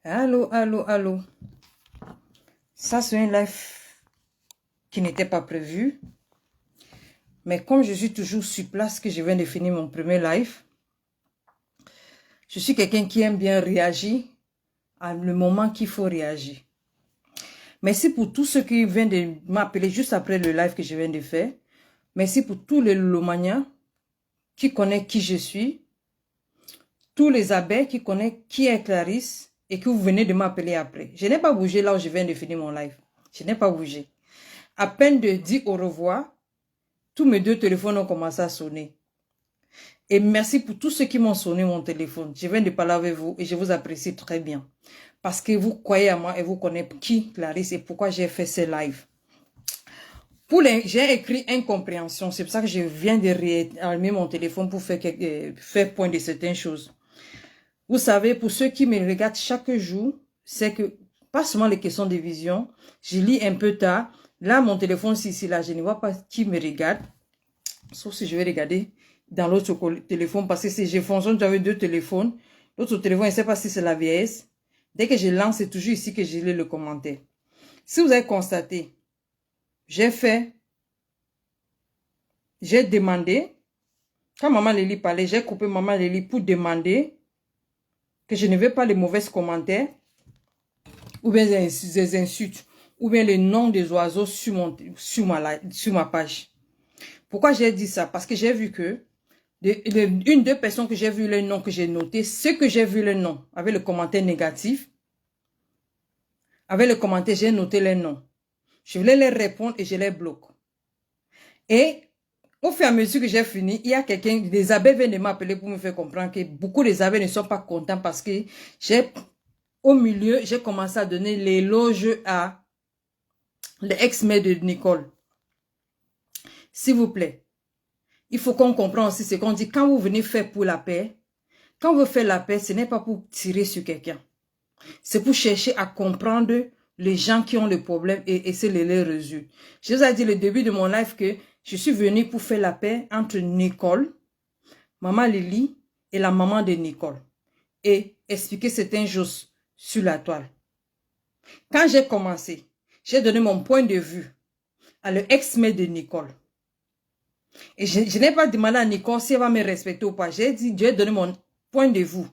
Allô, allô, allô. Ça, c'est un live qui n'était pas prévu. Mais comme je suis toujours sur place, que je viens de finir mon premier live, je suis quelqu'un qui aime bien réagir à le moment qu'il faut réagir. Merci pour tous ceux qui viennent de m'appeler juste après le live que je viens de faire. Merci pour tous les Lomaniens qui connaissent qui je suis. Tous les abeilles qui connaissent qui est Clarisse et que vous venez de m'appeler après. Je n'ai pas bougé là où je viens de finir mon live. Je n'ai pas bougé. À peine de dire au revoir, tous mes deux téléphones ont commencé à sonner. Et merci pour tous ceux qui m'ont sonné mon téléphone. Je viens de parler avec vous et je vous apprécie très bien. Parce que vous croyez à moi et vous connaissez qui Clarisse et pourquoi j'ai fait ce live. J'ai écrit incompréhension. C'est pour ça que je viens de réallumer mon téléphone pour faire point de certaines choses. Vous savez, pour ceux qui me regardent chaque jour, c'est que, pas seulement les questions de vision, je lis un peu tard. Là, mon téléphone, ici, là, je ne vois pas qui me regarde. Sauf si je vais regarder dans l'autre téléphone, parce que si je fonctionne, j'avais deux téléphones. L'autre téléphone, je ne sais pas si c'est la vieillesse. Dès que je lance, c'est toujours ici que je lis le commentaire. Si vous avez constaté, j'ai demandé, quand Maman Lily parlait, j'ai coupé Maman Lily pour demander que je ne veux pas les mauvais commentaires, ou bien des insultes, ou bien les noms des oiseaux sur ma page. Pourquoi j'ai dit ça? Parce que j'ai vu que deux personnes que j'ai vu le nom que j'ai noté, ceux que j'ai vu le nom avec le commentaire négatif, avec le commentaire, j'ai noté les noms. Je voulais les répondre et je les bloque. Et au fur et à mesure que j'ai fini, il y a quelqu'un, des abeilles viennent de m'appeler pour me faire comprendre que beaucoup des abeilles ne sont pas contents parce que au milieu, j'ai commencé à donner l'éloge à l'ex-mère de Nicole. S'il vous plaît, il faut qu'on comprenne aussi ce qu'on dit. Quand vous venez faire pour la paix, quand vous faites la paix, ce n'est pas pour tirer sur quelqu'un. C'est pour chercher à comprendre les gens qui ont le problème et essayer de les résoudre. Je vous ai dit au début de mon live que je suis venue pour faire la paix entre Nicole, Maman Lily et la maman de Nicole. Et expliquer certaines choses sur la toile. Quand j'ai commencé, j'ai donné mon point de vue à l'ex-mère de Nicole. Et je n'ai pas demandé à Nicole si elle va me respecter ou pas. J'ai donné mon point de vue.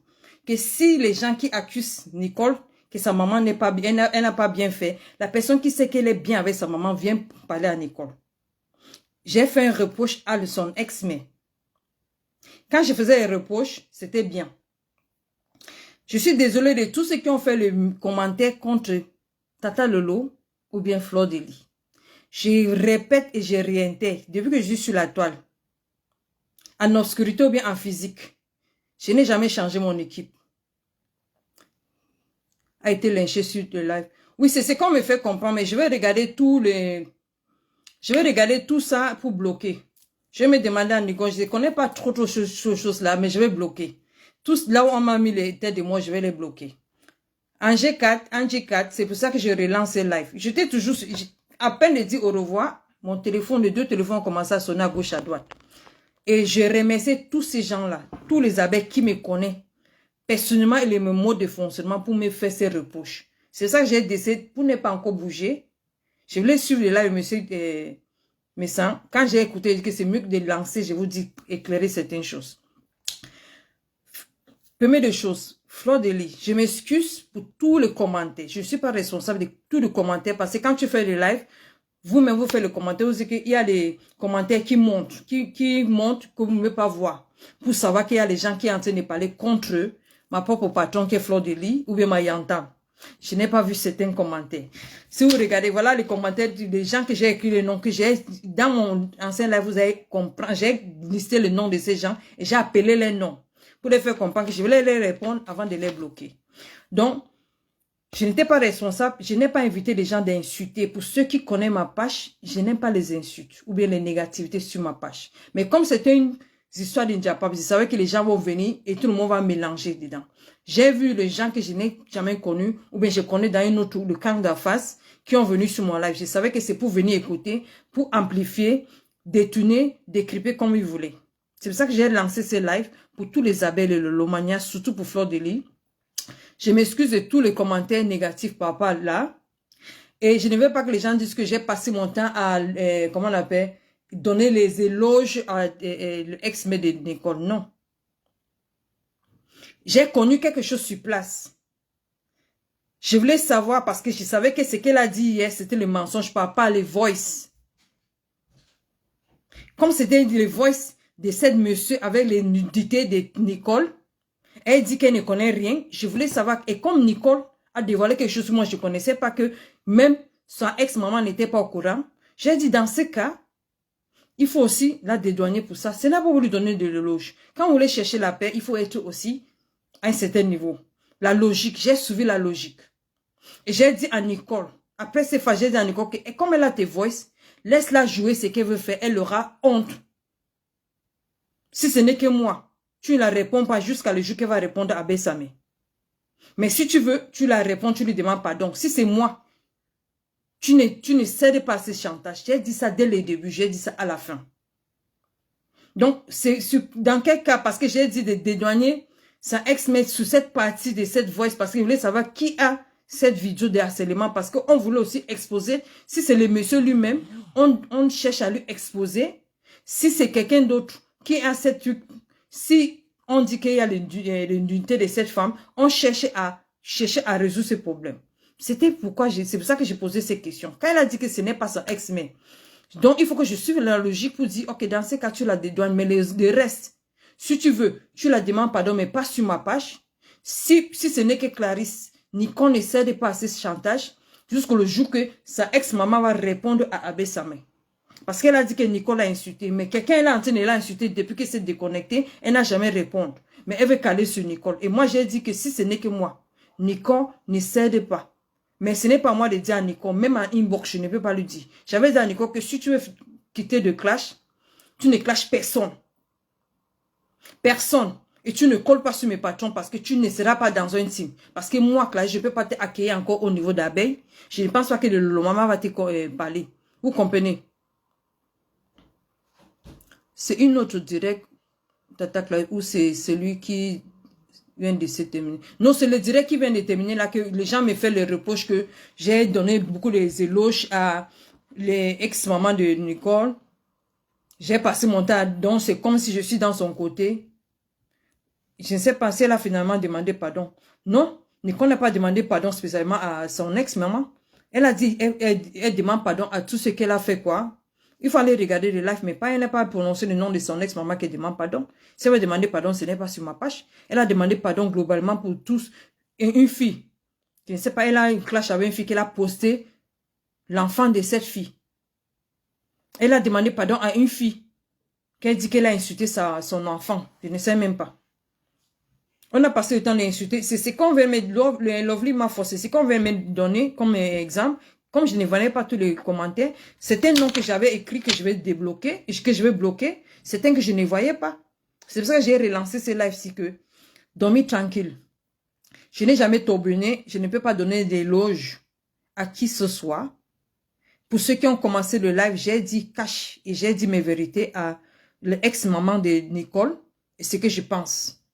Que si les gens qui accusent Nicole, que sa maman n'est pas bien, elle n'a pas bien fait, la personne qui sait qu'elle est bien avec sa maman vient parler à Nicole. J'ai fait un reproche à son ex-mère. Quand je faisais les reproches, c'était bien. Je suis désolée de tous ceux qui ont fait le commentaire contre Tata Lolo ou bien Fleur de Lis. Je répète et je réintègre depuis que je suis sur la toile. En obscurité ou bien en physique. Je n'ai jamais changé mon équipe. A été lynché sur le live. Oui, c'est ce qu'on me fait comprendre, mais je vais regarder Je vais regarder tout ça pour bloquer. Je vais me demander à Nico, je ne connais pas trop ces choses-là, mais je vais bloquer. Tous là où on m'a mis les têtes de moi, je vais les bloquer. En G4, c'est pour ça que je relance le live. J'étais toujours, à peine de dire au revoir, mon téléphone, les deux téléphones ont commencé à sonner à gauche, à droite. Et je remercie tous ces gens-là, tous les abeilles qui me connaissent personnellement et les modes de fonctionnement pour me faire ces reproches. C'est ça que j'ai décidé pour ne pas encore bouger. Je voulais suivre le live, monsieur Messan. Quand j'ai écouté, j'ai dit que c'est mieux que de lancer, je vous dis, éclairer certaines choses. Première des choses, Fleur de Lis, je m'excuse pour tous les commentaires. Je ne suis pas responsable de tous les commentaires parce que quand tu fais le live, vous-même vous faites le commentaire, vous dites qu'il y a des commentaires qui montrent, qui montrent que vous ne pouvez pas voir. Pour savoir qu'il y a des gens qui sont en train de parler contre eux, ma propre patron qui est Fleur de Lis ou bien ma Yantam. Je n'ai pas vu certains commentaires. Si vous regardez, voilà les commentaires des gens que j'ai écrit le nom, que j'ai, dans mon ancien live, vous avez compris, j'ai listé le nom de ces gens et j'ai appelé les noms pour les faire comprendre que je voulais les répondre avant de les bloquer. Donc, je n'étais pas responsable, je n'ai pas invité les gens d'insulter. Pour ceux qui connaissent ma page, je n'aime pas les insultes ou bien les négativités sur ma page. Mais comme c'était une histoire d'Indiapab, je savais que les gens vont venir et tout le monde va mélanger dedans. J'ai vu les gens que je n'ai jamais connus ou bien je connais dans une autre, le camp d'Afas, qui ont venu sur mon live. Je savais que c'est pour venir écouter, pour amplifier, détourner, décryper comme ils voulaient. C'est pour ça que j'ai lancé ce live pour tous les abeilles et le Lomania, surtout pour Fleur de Lis. Je m'excuse de tous les commentaires négatifs par rapport à là. Et je ne veux pas que les gens disent que j'ai passé mon temps à, comment on appelle, donner les éloges à l'ex-mère de Nicole. Non. J'ai connu quelque chose sur place. Je voulais savoir parce que je savais que ce qu'elle a dit hier, c'était le mensonge par rapport à les voice. Comme c'était les voice de cette monsieur avec les nudités de Nicole, elle dit qu'elle ne connaît rien. Je voulais savoir. Et comme Nicole a dévoilé quelque chose, moi je ne connaissais pas, que même son ex-maman n'était pas au courant. J'ai dit, dans ce cas, il faut aussi la dédouaner pour ça. Ce n'est pas pour lui donner de l'éloge. Quand vous voulez chercher la paix, il faut être aussi à un certain niveau. La logique, j'ai suivi la logique. Et j'ai dit à Nicole, après ces fois, j'ai dit à Nicole que, et comme elle a tes voices, laisse-la jouer ce qu'elle veut faire. Elle aura honte. Si ce n'est que moi, tu ne la réponds pas jusqu'à le jour qu'elle va répondre à Bessame. Mais si tu veux, tu la réponds, tu lui demandes pardon. Si c'est moi, tu ne cèdes pas à ce chantage. J'ai dit ça dès le début, j'ai dit ça à la fin. Donc, c'est dans quel cas, parce que j'ai dit de dédouaner sa ex-mère sur cette partie de cette voice, parce qu'il voulait savoir qui a cette vidéo de harcèlement, parce qu'on voulait aussi exposer, si c'est le monsieur lui-même, on cherche à lui exposer. Si c'est quelqu'un d'autre qui a cette truc, si on dit qu'il y a l'unité de cette femme, on cherche à résoudre ce problème. C'était pourquoi c'est pour ça que j'ai posé ces questions. Quand elle a dit que ce n'est pas son ex-mère, donc il faut que je suive la logique pour dire, ok, dans ce cas, tu la dédouanes, mais le reste, si tu veux, tu la demandes pardon, mais pas sur ma page. Si ce n'est que Clarisse, Nicole ne cède pas à ce chantage, jusqu'au jour que sa ex-maman va répondre à Abbé Samé. Parce qu'elle a dit que Nicole l'a insulté, mais quelqu'un l'a insulté depuis qu'elle s'est déconnectée, elle n'a jamais répondu. Mais elle veut caler sur Nicole. Et moi, j'ai dit que si ce n'est que moi, Nicole ne cède pas. Mais ce n'est pas moi de dire à Nicole, même en inbox, je ne peux pas lui dire. J'avais dit à Nicole que si tu veux quitter de clash, tu ne clashes personne. Personne. Et tu ne colles pas sur mes patrons parce que tu ne seras pas dans un team. Parce que moi, Clash, je ne peux pas t'accueillir encore au niveau d'abeille. Je ne pense pas que le maman va te parler. Vous comprenez? C'est une autre direct d'attaque là, où c'est celui qui vient de se terminer. Non, c'est le direct qui vient de terminer là que les gens me font le reproche que j'ai donné beaucoup de éloges à les ex-mamans de Nicole. J'ai passé mon temps, donc c'est comme si je suis dans son côté. Je ne sais pas si elle a finalement demandé pardon. Non, Nicole n'a pas demandé pardon spécialement à son ex-maman. Elle a dit, elle demande pardon à tout ce qu'elle a fait quoi. Il faut aller regarder le live, mais pas, elle n'a pas prononcé le nom de son ex-maman qui demande pardon. Si elle veut demander pardon, ce n'est pas sur ma page. Elle a demandé pardon globalement pour tous. Et une fille, je ne sais pas, elle a une clash avec une fille qu'elle a posté l'enfant de cette fille. Elle a demandé pardon à une fille qu'elle dit qu'elle a insulté son enfant. Je ne sais même pas. On a passé le temps d'insulter. C'est ce qu'on veut mettre, Lovely m'a forcé. C'est qu'on veut me donner comme exemple. Comme je ne voyais pas tous les commentaires, c'est un nom que j'avais écrit que je vais débloquer, que je vais bloquer. C'est un que je ne voyais pas. C'est pour ça que j'ai relancé ce live-ci que, dormez tranquille. Je n'ai jamais tourbillonné, je ne peux pas donner d'éloges à qui ce soit. Pour ceux qui ont commencé le live, j'ai dit cash et j'ai dit mes vérités à l'ex-maman de Nicole et ce que je pense.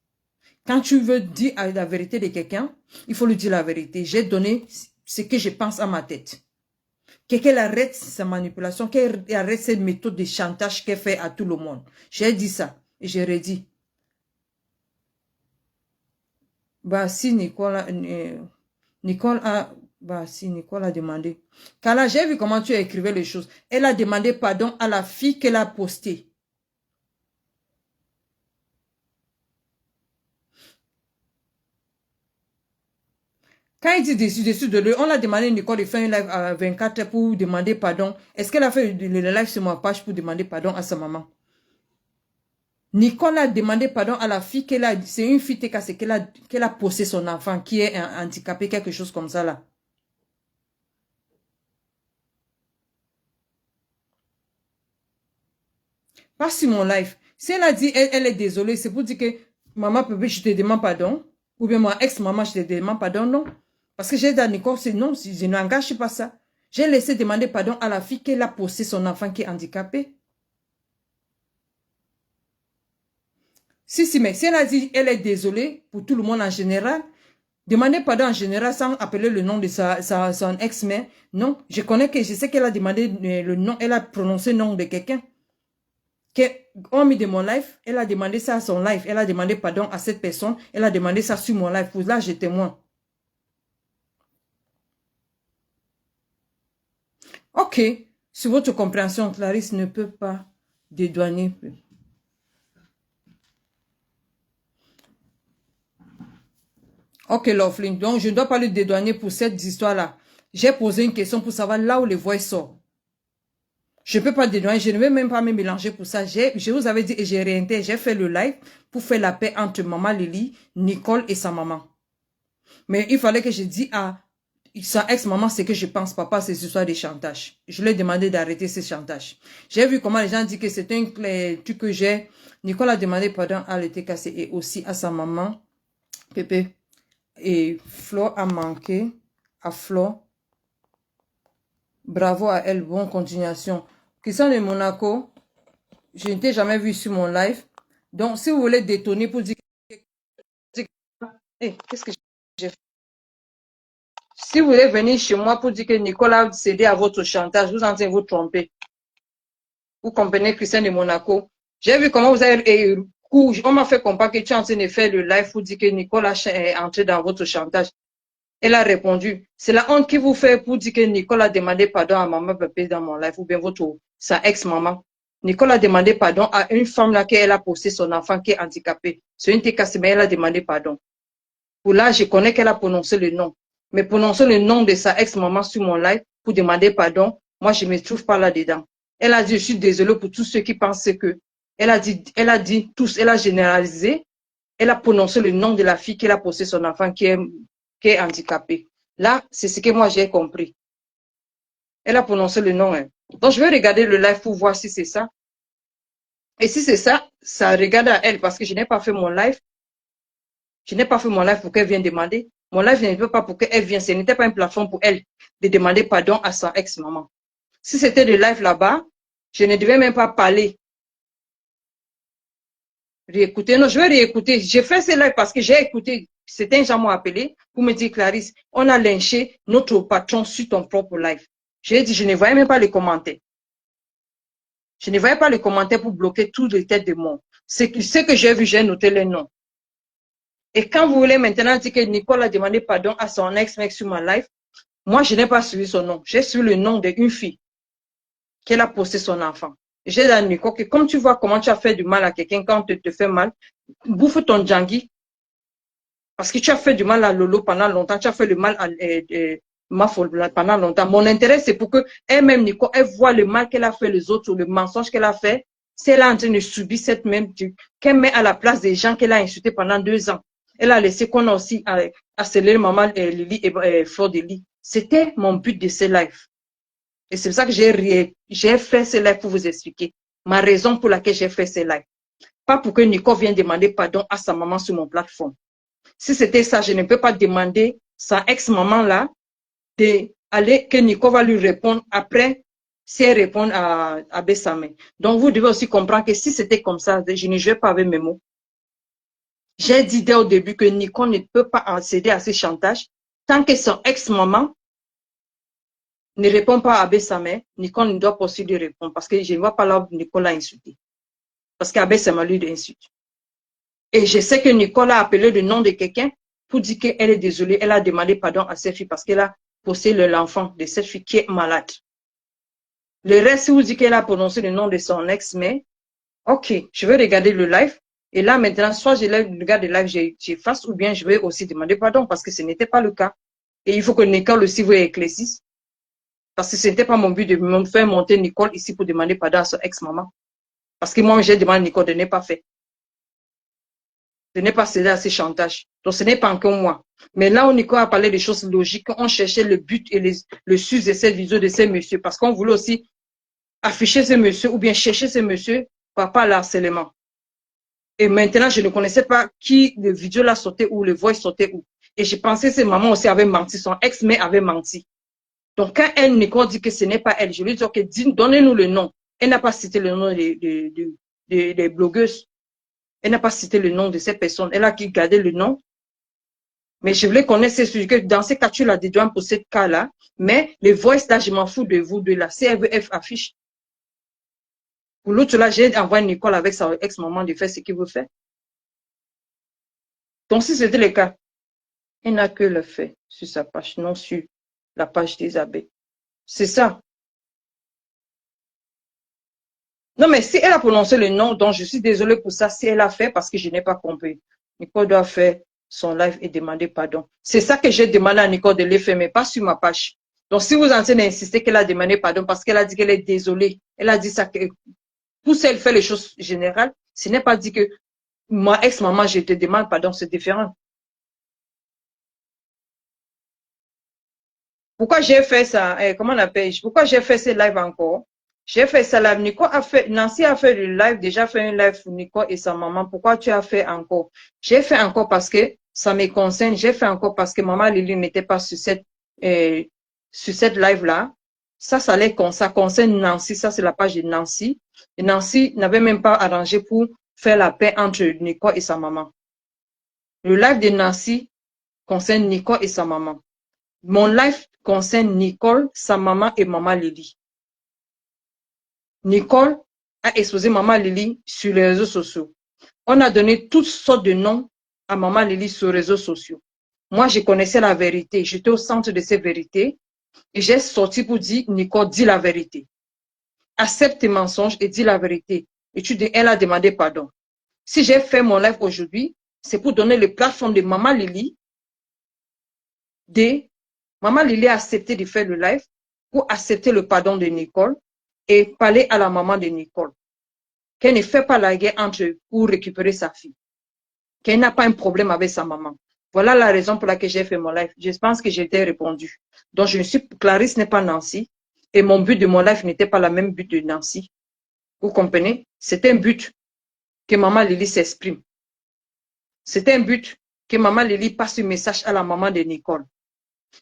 Quand tu veux dire la vérité de quelqu'un, il faut lui dire la vérité. J'ai donné ce que je pense à ma tête. Qu'elle arrête sa manipulation, qu'elle arrête cette méthode de chantage qu'elle fait à tout le monde. J'ai dit ça et j'ai redit. Bah si Nicole a demandé. Carla, j'ai vu comment tu écrivais les choses. Elle a demandé pardon à la fille qu'elle a postée. Quand il dit dessus de lui, on a demandé à Nicole de faire un live à 24 heures pour demander pardon. Est-ce qu'elle a fait le live sur ma page pour demander pardon à sa maman? Nicole a demandé pardon à la fille qu'elle a, c'est une fille qu'elle a posé son enfant qui est handicapé, quelque chose comme ça là. Pas sur mon live. Si elle a dit, elle est désolée, c'est pour dire que maman, bébé, je te demande pardon. Ou bien moi, ex-maman, je te demande pardon, non. Parce que j'ai dit à Nicole, c'est non, je n'engage pas ça. J'ai laissé demander pardon à la fille qu'elle a posé son enfant qui est handicapé. Si, mais si elle a dit, elle est désolée pour tout le monde en général, Demander pardon en général sans appeler le nom de son ex-mère. Non, je sais qu'elle a demandé le nom, elle a prononcé le nom de quelqu'un. Hormis de mon live, elle a demandé ça à son live. Elle a demandé pardon à cette personne. Elle a demandé ça sur mon live. Pour là, j'ai témoin. Ok. Sur votre compréhension, Clarisse ne peut pas dédouaner. Ok, Loveline. Donc, je ne dois pas le dédouaner pour cette histoire-là. J'ai posé une question pour savoir là où les voix sortent. Je ne peux pas dédouaner, je ne vais même pas me mélanger pour ça. Je vous avais dit et j'ai réintégré, j'ai fait le live pour faire la paix entre maman Lily, Nicole et sa maman. Mais il fallait que je dise à sa ex-maman ce que je pense, papa, c'est ce soir des chantages. Je lui ai demandé d'arrêter ces chantages. J'ai vu comment les gens disent que c'est un truc que j'ai. Nicole a demandé pardon à l'ETKC et aussi à sa maman, Pépé. Et Flo a manqué à Flo. Bravo à elle, bonne continuation. Christian de Monaco, je ne t'ai jamais vu sur mon live. Donc, si vous voulez détonner pour dire... Hey, qu'est-ce que j'ai fait? Si vous voulez venir chez moi pour dire que Nicolas a cédé à votre chantage, vous en train de vous tromper. Vous comprenez Christian de Monaco. J'ai vu comment vous avez... on m'a fait comprendre que tu es en train de faire le live pour dire que Nicolas est entré dans votre chantage. Elle a répondu, c'est la honte qui vous fait pour dire que Nicole a demandé pardon à maman Pépé dans mon live ou bien sa ex-maman. Nicole a demandé pardon à une femme là qu'elle a posté son enfant qui est handicapé. C'est une TKC, mais elle a demandé pardon. Pour là, je connais qu'elle a prononcé le nom. Mais prononcer le nom de sa ex-maman sur mon live pour demander pardon, moi, je ne me trouve pas là-dedans. Elle a dit, je suis désolée pour tous ceux qui pensent que. Elle a dit tous, elle a généralisé. Elle a prononcé le nom de la fille qu'elle a posté son enfant qui est handicapé. Là, c'est ce que moi j'ai compris. Elle a prononcé le nom. Hein. Donc, je vais regarder le live pour voir si c'est ça. Et si c'est ça, ça regarde à elle parce que je n'ai pas fait mon live. Je n'ai pas fait mon live pour qu'elle vienne demander. Mon live ne veut pas pour qu'elle vienne. Ce n'était pas une plateforme pour elle de demander pardon à sa ex-maman. Si c'était le live là-bas, je ne devais même pas parler. Réécouter. Non, je vais réécouter. J'ai fait ce live parce que j'ai écouté. Certains gens m'ont appelé pour me dire, Clarisse, on a lynché notre patron sur ton propre live. J'ai dit, je ne voyais même pas les commentaires. Je ne voyais pas les commentaires pour bloquer toutes les têtes de monde. Ce que j'ai vu, j'ai noté les noms. Et quand vous voulez maintenant dire que Nicole a demandé pardon à son ex-mec sur ma live, moi, je n'ai pas suivi son nom. J'ai suivi le nom d'une fille qu'elle a posté son enfant. J'ai dit à Nicole que comme tu vois comment tu as fait du mal à quelqu'un quand tu te fais mal, bouffe ton djangui. Parce que tu as fait du mal à Lolo pendant longtemps, tu as fait le mal à Mafol pendant longtemps. Mon intérêt, c'est pour que elle-même, Nicole, elle voit le mal qu'elle a fait les autres ou le mensonge qu'elle a fait. C'est elle est en train de subir cette même truc, qu'elle met à la place des gens qu'elle a insultés pendant 2 ans. Elle a laissé qu'on a aussi accéléré maman Lily et Fleur de Lis. C'était mon but de ce live. Et c'est pour ça que j'ai fait ce live pour vous expliquer ma raison pour laquelle j'ai fait ce live. Pas pour que Nicole vienne demander pardon à sa maman sur mon plateforme. Si c'était ça, je ne peux pas demander sa ex-maman là que Nico va lui répondre après si elle répond à Bessamé. Donc, vous devez aussi comprendre que si c'était comme ça, je ne jouais pas avec mes mots. J'ai dit dès au début que Nico ne peut pas accéder à ce chantage tant que son ex-maman ne répond pas à Bessamé. Nico ne doit pas aussi lui répondre parce que je ne vois pas là où Nicolas a insulté. Parce qu'Abessamé lui insulte. Et je sais que Nicole a appelé le nom de quelqu'un pour dire qu'elle est désolée. Elle a demandé pardon à cette fille parce qu'elle a posé l'enfant de cette fille qui est malade. Le reste, si vous dites qu'elle a prononcé le nom de son ex, mais ok, je vais regarder le live. Et là, maintenant, soit je regarde le live, j'efface, ou bien je vais aussi demander pardon parce que ce n'était pas le cas. Et il faut que Nicole aussi vous éclaircisse. Parce que ce n'était pas mon but de me faire monter Nicole ici pour demander pardon à son ex-maman. Parce que moi, j'ai demandé à Nicole de ne pas faire. De ne pas céder à ces chantages. Donc, ce n'est pas encore moi. Mais là où Nico a parlé des choses logiques, on cherchait le but et le sus de cette vidéo de ces messieurs, parce qu'on voulait aussi afficher ces messieurs ou bien chercher ces messieurs par l'harcèlement. Et maintenant, je ne connaissais pas qui le vidéo là sautait où, le voice sautait où. Et je pensais que ces mamans aussi avaient menti, son ex-mère avait menti. Donc, quand elle, Nico, dit que ce n'est pas elle, je lui dis, ok, donnez-nous le nom. Elle n'a pas cité le nom des blogueuses. Elle n'a pas cité le nom de cette personne. Elle a gardé le nom Mais je voulais connaître ce sujet, que dans ces cas, tu la dédouanes pour ce cas-là. Mais les voice là, je m'en fous de vous, de la CRVF affiche. Pour l'autre là, j'ai envoyé Nicole avec sa ex-maman de faire ce qu'il veut faire. Donc, si c'était le cas, elle n'a que le fait sur sa page, non sur la page des abeilles. C'est ça. Non, mais si elle a prononcé le nom, donc je suis désolée pour ça, si elle a fait, parce que je n'ai pas compris. Nicole doit faire son live et demander pardon. C'est ça que j'ai demandé à Nicole de le faire, mais pas sur ma page. Donc, si vous en train d'insister qu'elle a demandé pardon parce qu'elle a dit qu'elle est désolée, elle a dit ça, que pour si elle fait les choses générales, ce n'est pas dit que moi, ex-maman, je te demande pardon, c'est différent. Pourquoi j'ai fait ça? Comment on appelle? Pourquoi j'ai fait ce live encore? J'ai fait ça live. Nancy a fait le live, déjà fait un live pour Nico et sa maman. Pourquoi tu as fait encore? J'ai fait encore parce que ça me concerne. J'ai fait encore parce que maman Lily n'était pas sur cette live-là. Ça concerne Nancy. Ça, c'est la page de Nancy. Et Nancy n'avait même pas arrangé pour faire la paix entre Nico et sa maman. Le live de Nancy concerne Nico et sa maman. Mon live concerne Nicole, sa maman et maman Lily. Nicole a exposé maman Lily sur les réseaux sociaux. On a donné toutes sortes de noms à maman Lily sur les réseaux sociaux. Moi, je connaissais la vérité. J'étais au centre de ces vérités. Et j'ai sorti pour dire, Nicole, dis la vérité. Accepte tes mensonges et dis la vérité. Et elle a demandé pardon. Si j'ai fait mon live aujourd'hui, c'est pour donner le plateforme de maman Lily. Maman Lily a accepté de faire le live pour accepter le pardon de Nicole et parler à la maman de Nicole. Qu'elle ne fait pas la guerre entre eux pour récupérer sa fille. Qu'elle n'a pas un problème avec sa maman. Voilà la raison pour laquelle j'ai fait mon live. Je pense que j'ai été répondu. Donc, Clarisse n'est pas Nancy. Et mon but de mon live n'était pas le même but de Nancy. Vous comprenez? C'était un but que maman Lily s'exprime. C'était un but que maman Lily passe un message à la maman de Nicole.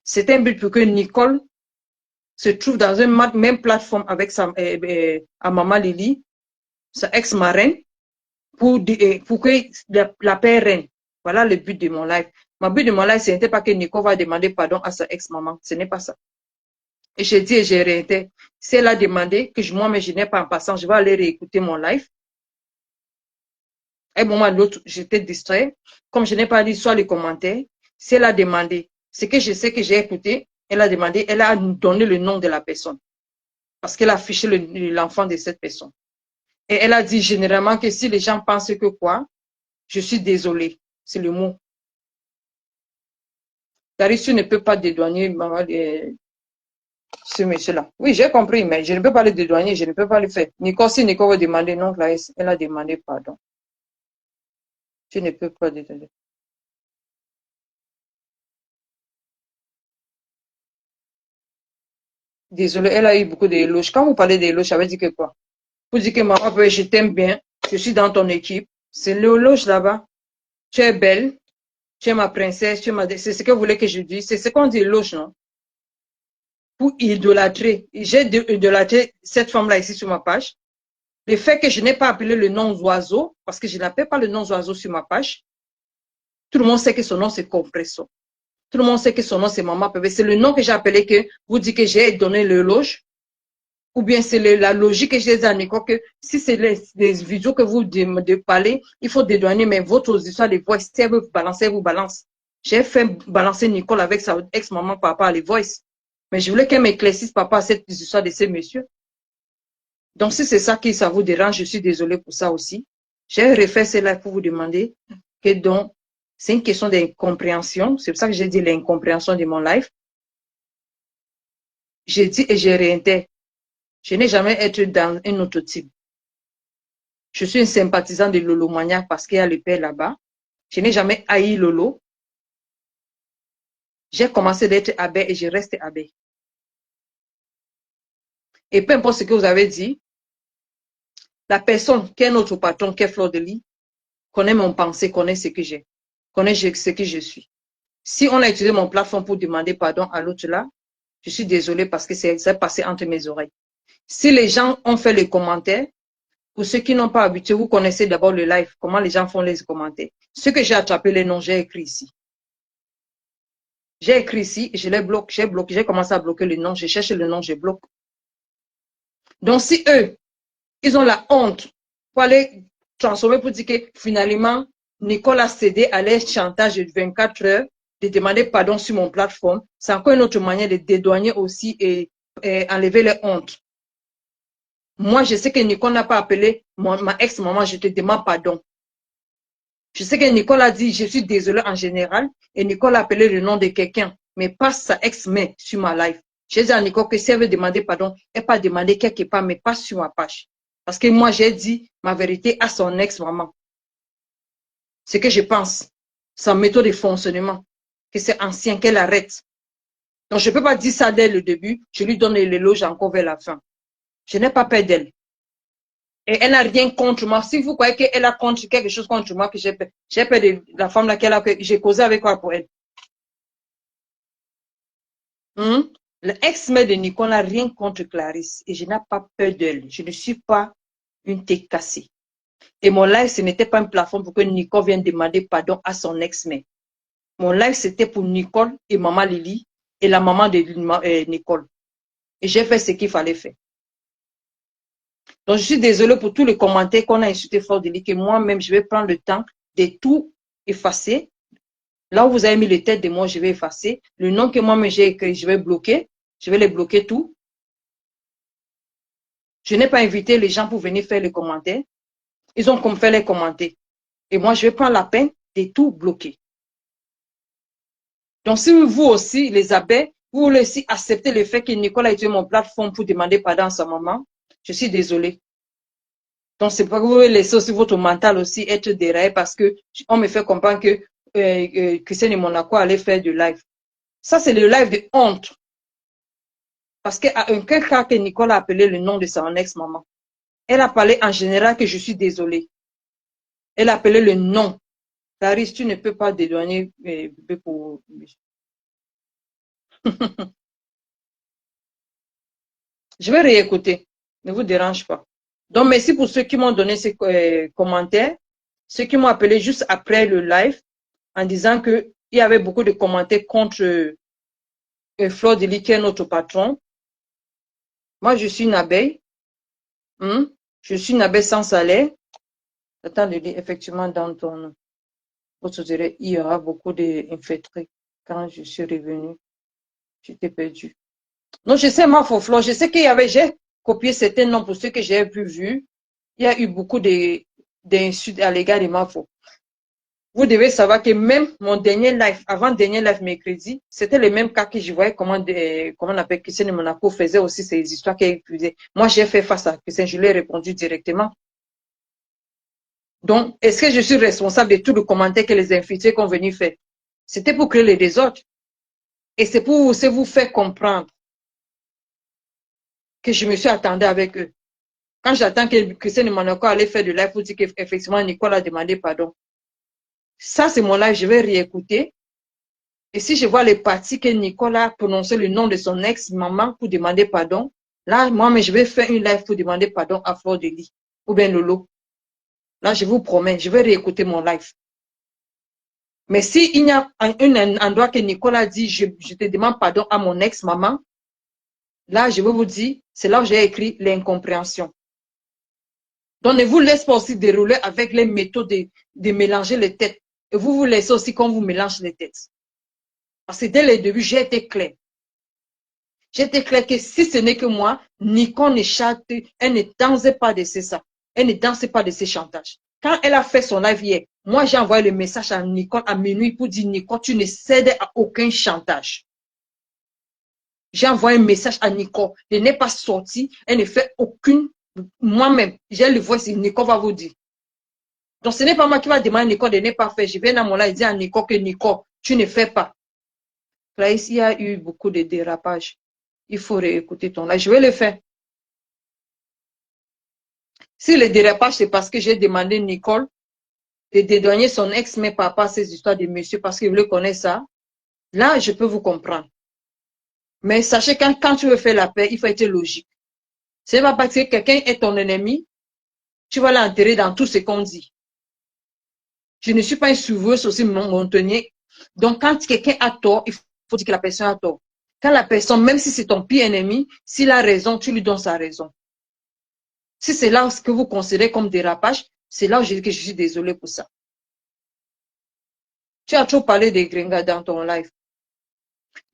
C'était un but pour que Nicole se trouve dans une même plateforme avec à maman Lily, sa ex-marraine, pour que la paix reine. Voilà le but de mon live. Mon but de mon live, ce n'était pas que Nico va demander pardon à sa ex-maman. Ce n'est pas ça. Et j'ai dit et j'ai réité. Si elle a demandé que moi, mais je n'ai pas en passant, je vais aller réécouter mon live. À un moment ou l'autre, j'étais distrait. Comme je n'ai pas lu soit les commentaires, si elle a demandé, ce que je sais que j'ai écouté, elle a demandé, elle a donné le nom de la personne. Parce qu'elle a affiché l'enfant de cette personne. Et elle a dit généralement que si les gens pensent que quoi, je suis désolée. C'est le mot. Clarisse, tu ne peux pas dédouaner ce monsieur-là. Oui, j'ai compris, mais je ne peux pas le dédouaner, je ne peux pas le faire. Si Nico veut demander non, Clarisse, elle a demandé pardon. Tu ne peux pas dédouaner. Désolée, elle a eu beaucoup d'éloges. Quand vous parlez d'éloges, ça veut dire que quoi? Vous dites que maman, je t'aime bien, je suis dans ton équipe. C'est l'éloge là-bas. Tu es belle, tu es ma princesse, c'est ce que vous voulez que je dise. C'est ce qu'on dit éloge, non? Pour idolâtrer. J'ai idolâtré cette femme-là ici sur ma page. Le fait que je n'ai pas appelé le nom d'oiseau, parce que je n'appelle pas le nom d'oiseau sur ma page, tout le monde sait que son nom c'est Compresso. Tout le monde sait que son nom c'est Maman Bébé. C'est le nom que j'ai appelé que vous dites que j'ai donné l'éloge. Ou bien c'est la logique que j'ai dit que si c'est les vidéos que vous de parler, il faut dédouaner, mais votre histoire de voix, si elle veut balancer, elle vous balance. J'ai fait balancer Nicole avec sa ex-maman par rapport à les voice. Mais je voulais qu'elle m'éclaircisse par rapport à cette histoire de ces messieurs. Donc, si c'est ça qui ça vous dérange, je suis désolée pour ça aussi. J'ai refait cela pour vous demander que donc, c'est une question d'incompréhension. C'est pour ça que j'ai dit l'incompréhension de mon live. J'ai dit et j'ai réintègre. Je n'ai jamais été dans un autre type. Je suis un sympathisant de Lolo Maniac parce qu'il y a le père là-bas. Je n'ai jamais haï Lolo. J'ai commencé d'être abbé et je reste abbé. Et peu importe ce que vous avez dit, la personne qui est notre patron, qui est Fleur de Lis, connaît mon pensée, connaît ce que j'ai, connaît ce que je suis. Si on a utilisé mon plateforme pour demander pardon à l'autre là, je suis désolée parce que c'est passé entre mes oreilles. Si les gens ont fait les commentaires, pour ceux qui n'ont pas habitué, vous connaissez d'abord le live, comment les gens font les commentaires. Ce que j'ai attrapé les noms, j'ai écrit ici. J'ai écrit ici, je les bloque, j'ai commencé à bloquer le nom, je cherche le nom, je bloque. Donc, si eux, ils ont la honte pour aller transformer pour dire que finalement, Nicole a cédé à leur chantage de 24 heures, de demander pardon sur mon plateforme, c'est encore une autre manière de dédouaner aussi et enlever les hontes. Moi, je sais que Nicole n'a pas appelé ma ex-maman, je te demande pardon. Je sais que Nicole a dit, je suis désolée en général, et Nicole a appelé le nom de quelqu'un, mais pas sa ex-mère sur ma live. J'ai dit à Nicole que si elle veut demander pardon, elle peut demander quelque part, mais pas sur ma page. Parce que moi, j'ai dit ma vérité à son ex-maman. Ce que je pense, sa méthode de fonctionnement, que c'est ancien, qu'elle arrête. Donc, je ne peux pas dire ça dès le début, je lui donne l'éloge encore vers la fin. Je n'ai pas peur d'elle. Et elle n'a rien contre moi. Si vous croyez qu'elle a contre quelque chose contre moi, que j'ai peur de la femme là qu'elle a, que j'ai causé avec quoi pour elle. L'ex-mère de Nicole n'a rien contre Clarisse et je n'ai pas peur d'elle. Je ne suis pas une tête cassée. Et mon live, ce n'était pas une plateforme pour que Nicole vienne demander pardon à son ex-mère. Mon live, c'était pour Nicole et maman Lily et la maman de Nicole. Et j'ai fait ce qu'il fallait faire. Donc, je suis désolée pour tous les commentaires qu'on a insulté Fleur de Lys, que moi-même, je vais prendre le temps de tout effacer. Là où vous avez mis les têtes de moi, je vais effacer. Le nom que moi-même j'ai écrit, je vais bloquer. Je vais les bloquer tout. Je n'ai pas invité les gens pour venir faire les commentaires. Ils ont comme fait les commentaires. Et moi, je vais prendre la peine de tout bloquer. Donc, si vous aussi, les abeilles, vous voulez aussi accepter le fait que Nicole a utilisé mon plateforme pour demander pardon à sa maman, je suis désolée. Donc, c'est pas que vous voulez laisser aussi votre mental aussi être déraillé parce que on me fait comprendre que Christiane et Monaco allaient faire du live. Ça, c'est le live de honte. Parce qu'à un cas que Nicole a appelé le nom de son ex-maman, elle a parlé en général que je suis désolée. Elle a appelé le nom. Clarisse, tu ne peux pas dédouaner bébé pour... Je vais réécouter. Ne vous dérange pas. Donc, merci pour ceux qui m'ont donné ces commentaires. Ceux qui m'ont appelé juste après le live en disant qu'il y avait beaucoup de commentaires contre Fleur de Lys, qui est notre patron. Moi, je suis une abeille. Je suis une abeille sans salaire. Attends de dire, effectivement, dans ton il y aura beaucoup d'infiltrés. Quand je suis revenue, je t'ai perdu. Non, je sais, ma Fleur, je sais qu'il y avait, j'ai copié certains noms pour ceux que j'ai pu vu. Il y a eu beaucoup d'insultes à l'égard de ma Faux. Vous devez savoir que même mon dernier live, avant dernier live mercredi, c'était le même cas que je voyais comment on appelle Christiane de Monaco faisait aussi ces histoires qu'elle faisait. Moi, j'ai fait face à Christiane, je lui ai répondu directement. Donc, est-ce que je suis responsable de tout le commentaire que les infiltrés ont venu faire? C'était pour créer les désordres. Et c'est pour vous faire comprendre que je me suis attendue avec eux. Quand j'attends que Christiane de Monaco allait faire de live pour dire qu'effectivement, Nicole a demandé pardon. Ça, c'est mon live, je vais réécouter. Et si je vois les parties que Nicole a prononcé le nom de son ex-maman pour demander pardon, là, moi, mais je vais faire une live pour demander pardon à Fleur de Lys ou bien Lolo. Là, je vous promets, je vais réécouter mon live. Mais s'il y a un endroit que Nicole a dit, je te demande pardon à mon ex-maman, là, je vais vous dire, c'est là où j'ai écrit l'incompréhension. Donc, ne vous laissez pas aussi dérouler avec les méthodes de mélanger les têtes. Et vous vous laissez aussi qu'on vous mélange les têtes. Parce que dès le début, j'ai été clair. J'ai été clair que si ce n'est que moi, Nicole ne chante, elle ne dansait pas de ça. Elle ne dansait pas de ces chantages. Quand elle a fait son live hier, moi j'ai envoyé le message à Nicole à minuit pour dire Nicole, tu ne cèdes à aucun chantage. J'ai envoyé un message à Nicole. Elle n'est pas sortie, elle ne fait aucune. Moi-même, j'ai le voix, Nicole va vous dire. Donc ce n'est pas moi qui va demander à Nicole de ne pas faire. Je viens dans mon live et dire à Nicole que Nicole, tu ne fais pas. Là, ici, il y a eu beaucoup de dérapages. Il faut réécouter ton live. Je vais le faire. Si le dérapage, c'est parce que j'ai demandé à Nicole de dédouaner son ex, mais papa, ces histoires de monsieur, parce qu'il le connaît ça, là, je peux vous comprendre. Mais sachez que quand tu veux faire la paix, il faut être logique. Ce n'est pas parce que quelqu'un est ton ennemi, tu vas l'enterrer dans tout ce qu'on dit. Je ne suis pas une suiveuse aussi montagnée. Donc, quand quelqu'un a tort, il faut dire que la personne a tort. Quand la personne, même si c'est ton pire ennemi, s'il a raison, tu lui donnes sa raison. Si c'est là ce que vous considérez comme dérapage, c'est là où je dis que je suis désolée pour ça. Tu as trop parlé de Gringa dans ton live.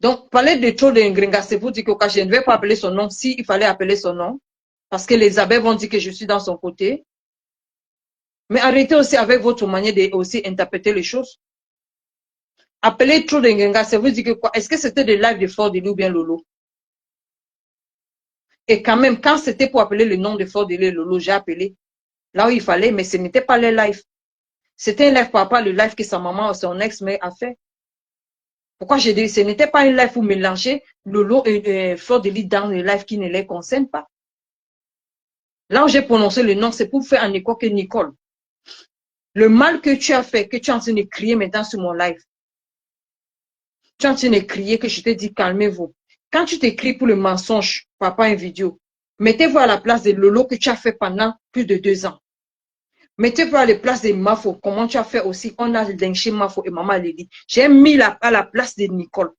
Donc, parler de trop de Gringa, c'est pour dire que je ne vais pas appeler son nom s'il fallait appeler son nom. Parce que les abeilles vont dire que je suis dans son côté. Mais arrêtez aussi avec votre manière de aussi interpréter les choses. Appeler trop de Ngenga, ça veut dire que quoi? Est-ce que c'était des lives de Fort Deli ou bien Lolo? Et quand même, quand c'était pour appeler le nom de Fort Deli Lolo, j'ai appelé là où il fallait, mais ce n'était pas les lives. C'était un live par rapport au live que sa maman ou son ex-mère a fait. Pourquoi j'ai dit, ce n'était pas un live pour mélanger Lolo et Fort Deli dans le live qui ne les concerne pas. Là où j'ai prononcé le nom, c'est pour faire un écho que Nicole. Le mal que tu as fait, que tu es en train de crier maintenant sur mon live, tu es en train de crier que je te dis calmez-vous. Quand tu t'écris pour le mensonge, papa, une vidéo, mettez-vous à la place de Lolo que tu as fait pendant plus de 2 ans. Mettez-vous à la place de Mafo, comment tu as fait aussi. On a lynché Mafo et Maman Lily. J'ai mis à la place de Nicole.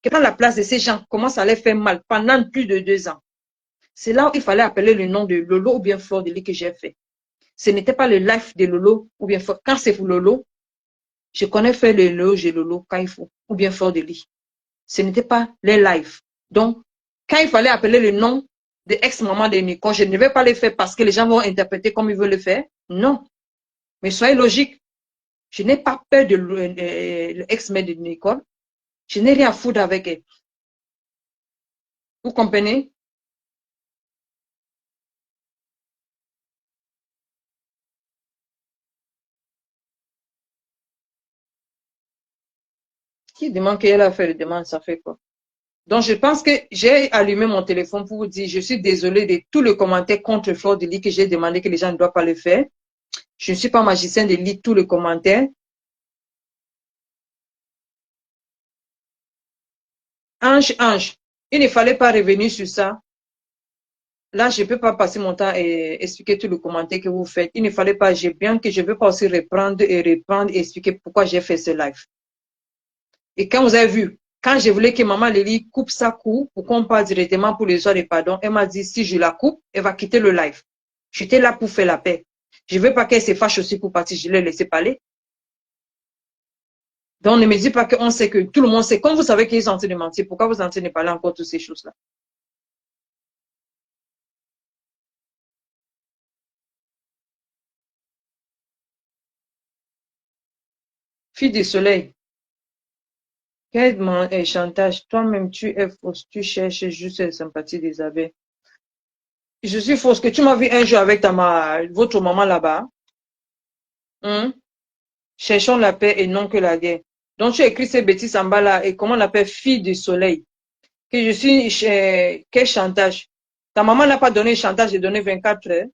Que dans la place de ces gens, comment ça allait faire mal pendant plus de 2 ans. C'est là où il fallait appeler le nom de Lolo ou bien Fleur de Lis que j'ai fait. Ce n'était pas le live de Lolo ou bien Fleur. Quand c'est pour Lolo, je connais faire le loge et Lolo quand il faut, ou bien Fleur de Lis. Ce n'était pas les lives. Donc, quand il fallait appeler le nom de ex-maman de Nicole, je ne vais pas le faire parce que les gens vont interpréter comme ils veulent le faire. Non. Mais soyez logique. Je n'ai pas peur de l'ex-mère de Nicole. Je n'ai rien à foutre avec elle. Vous comprenez? Qui demande qu'elle a fait le demande, ça fait quoi? Donc, je pense que j'ai allumé mon téléphone pour vous dire, je suis désolée de tous les commentaires contre Fleur de Lis que j'ai demandé que les gens ne doivent pas le faire. Je ne suis pas magicien de lire tous les commentaires. Ange, il ne fallait pas revenir sur ça. Là, je ne peux pas passer mon temps et expliquer tous les commentaires que vous faites. Il ne fallait pas, j'ai bien que je ne veux pas aussi reprendre et expliquer pourquoi j'ai fait ce live. Et quand vous avez vu, quand je voulais que Maman Lily coupe sa coupe pour qu'on parle directement pour les soins de pardon, elle m'a dit si je la coupe, elle va quitter le live. J'étais là pour faire la paix. Je ne veux pas qu'elle se fâche aussi pour partir, je l'ai laissé parler. Donc, ne me dis pas qu'on sait que tout le monde sait. Comme vous savez qu'ils sont en train de mentir, pourquoi vous êtes en train de parler encore toutes ces choses-là? Fille du soleil, quel chantage? Toi-même, tu es fausse. Tu cherches juste la sympathie des abeilles. Je suis fausse. Que tu m'as vu un jour avec votre maman là-bas. Hein? Cherchons la paix et non que la guerre. Donc, tu as écrit ces bêtises en bas là. Et comment on appelle fille du soleil? Que je suis. Quel chantage? Ta maman n'a pas donné chantage, j'ai donné 24 heures.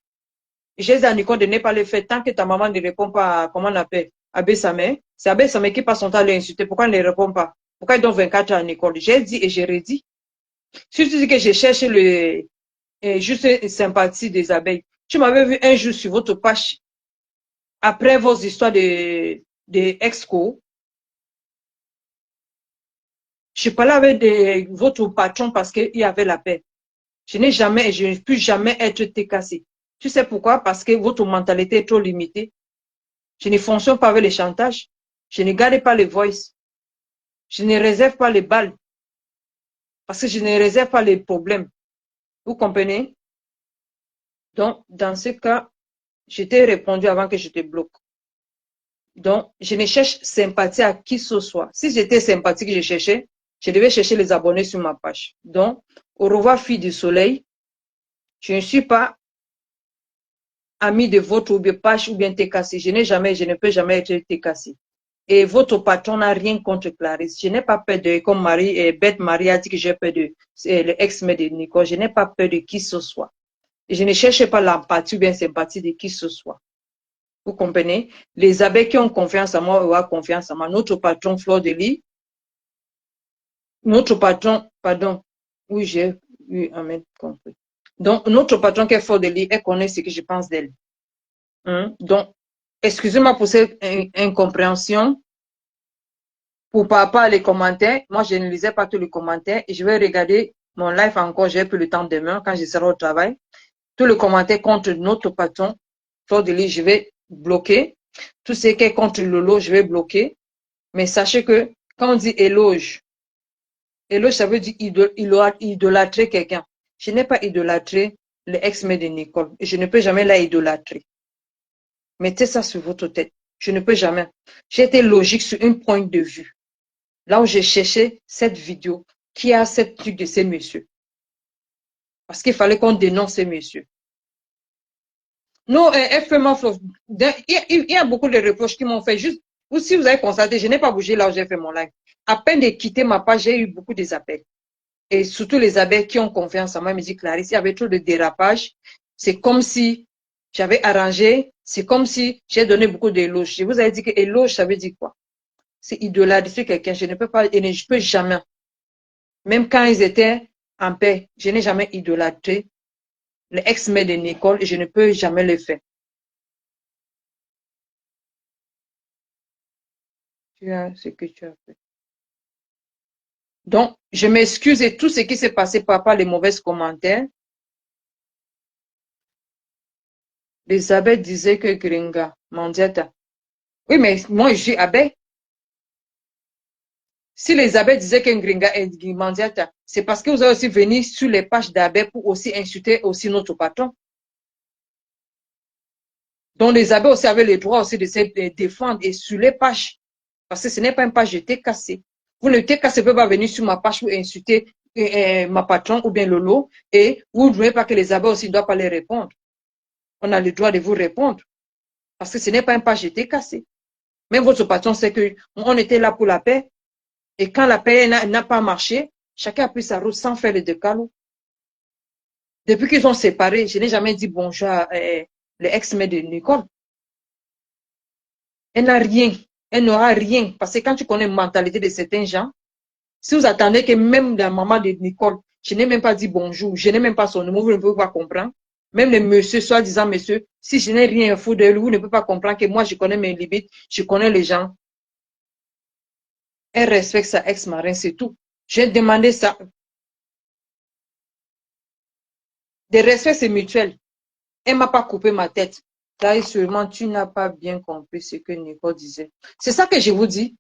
J'ai dit à Nicole de ne pas le faire tant que ta maman ne répond pas à, comment on appelle, Abbé Samé. C'est Abbé Samé qui passe son temps à l'insulter. Pourquoi elle ne répond pas? Pourquoi il donne 24 heures à Nicole? J'ai dit et j'ai redit. Si tu dis que je cherche juste une sympathie des abeilles, tu m'avais vu un jour sur votre page, après vos histoires de ex-co, je parlais avec votre patron parce qu'il y avait la paix. Je n'ai jamais et je ne peux jamais être cassé. Tu sais pourquoi? Parce que votre mentalité est trop limitée. Je ne fonctionne pas avec les chantages. Je ne garde pas les voices. Je ne réserve pas les balles. Parce que je ne réserve pas les problèmes. Vous comprenez? Donc, dans ce cas, je t'ai répondu avant que je te bloque. Donc, je ne cherche sympathie à qui que ce soit. Si j'étais sympathique, je devais chercher les abonnés sur ma page. Donc, au revoir, fille du soleil. Je ne suis pas ami de votre page ou bien TKC. Je n'ai jamais, je ne peux jamais être TKC. Et votre patron n'a rien contre Clarisse. Je n'ai pas peur de, comme Bête Marie a dit que j'ai peur de l'ex-mère de Nicole. Je n'ai pas peur de qui que ce soit. Et je ne cherche pas l'empathie ou bien sympathie de qui que ce soit. Vous comprenez? Les abeilles qui ont confiance en moi auront confiance en moi. Notre patron Fleur de Lis, notre patron, pardon, oui, j'ai eu, amen, compris. Donc, notre patron qui est Fleur de Lis, elle connaît ce que je pense d'elle. Donc, excusez-moi pour cette incompréhension. pour papa, les commentaires, moi, je ne lisais pas tous les commentaires et je vais regarder mon live encore. J'ai plus le temps demain quand je serai au travail. Tous les commentaires contre notre patron, Fleur de Lys, je vais bloquer. Tout ce qui est contre Lolo, je vais bloquer. Mais sachez que quand on dit éloge, éloge, ça veut dire idolâtrer quelqu'un. Je n'ai pas idolâtré l'ex-mère de Nicole et je ne peux jamais la idolâtrer. Mettez ça sur votre tête. Je ne peux jamais. J'ai été logique sur un point de vue. Là où j'ai cherché cette vidéo, qui a cette truc de ces messieurs. Parce qu'il fallait qu'on dénonce ces messieurs. Non, il y a beaucoup de reproches qui m'ont fait juste. Ou si vous avez constaté, je n'ai pas bougé là où j'ai fait mon live. À peine de quitter ma page, j'ai eu beaucoup des appels. Et surtout les abeilles qui ont confiance en moi, me disent Clarisse, il y avait trop de dérapage. C'est comme si j'avais arrangé, c'est comme si j'ai donné beaucoup d'éloges. Je vous avais dit que éloge, ça veut dire quoi? C'est idolâtrer quelqu'un. Je ne peux pas, et je peux jamais. Même quand ils étaient en paix, je n'ai jamais idolâtré l'ex-mère de Nicole et je ne peux jamais le faire. Tu as ce que tu as fait. Donc, je m'excuse et tout ce qui s'est passé par les mauvais commentaires. Elisabeth disait que Gringa, Mandiata. Oui, mais moi, je suis abeille. Si Elisabeth disait qu'un Gringa est Mandiata, c'est parce que vous avez aussi venu sur les pages d'abeilles pour aussi insulter aussi notre patron. Donc, les abeilles aussi avaient le droit aussi de se défendre et sur les pages. Parce que ce n'est pas une page, je t'ai cassé. Vous ne t'ai cassé, pas venir sur ma page pour insulter ma patron ou bien Lolo et vous ne voulez pas que les abeilles aussi ne doivent pas les répondre. On a le droit de vous répondre. Parce que ce n'est pas une page, je t'ai cassé. Même votre patron sait qu'on était là pour la paix. Et quand la paix n'a pas marché, chacun a pris sa route sans faire le décalage. Depuis qu'ils ont séparé, je n'ai jamais dit bonjour à l'ex-mère de Nicole. Elle n'a rien. Elle n'aura rien. Parce que quand tu connais la mentalité de certains gens, si vous attendez que même la maman de Nicole, je n'ai même pas dit bonjour, je n'ai même pas son nom, vous ne pouvez pas comprendre. Même les messieurs, soi-disant messieurs, si je n'ai rien à foutre de lui, vous ne pouvez pas comprendre que moi, je connais mes limites, je connais les gens. Elle respecte sa ex-marin, c'est tout. J'ai demandé ça. De respect, c'est mutuel. Elle ne m'a pas coupé ma tête. Là, sûrement, tu n'as pas bien compris ce que Nicole disait. C'est ça que je vous dis.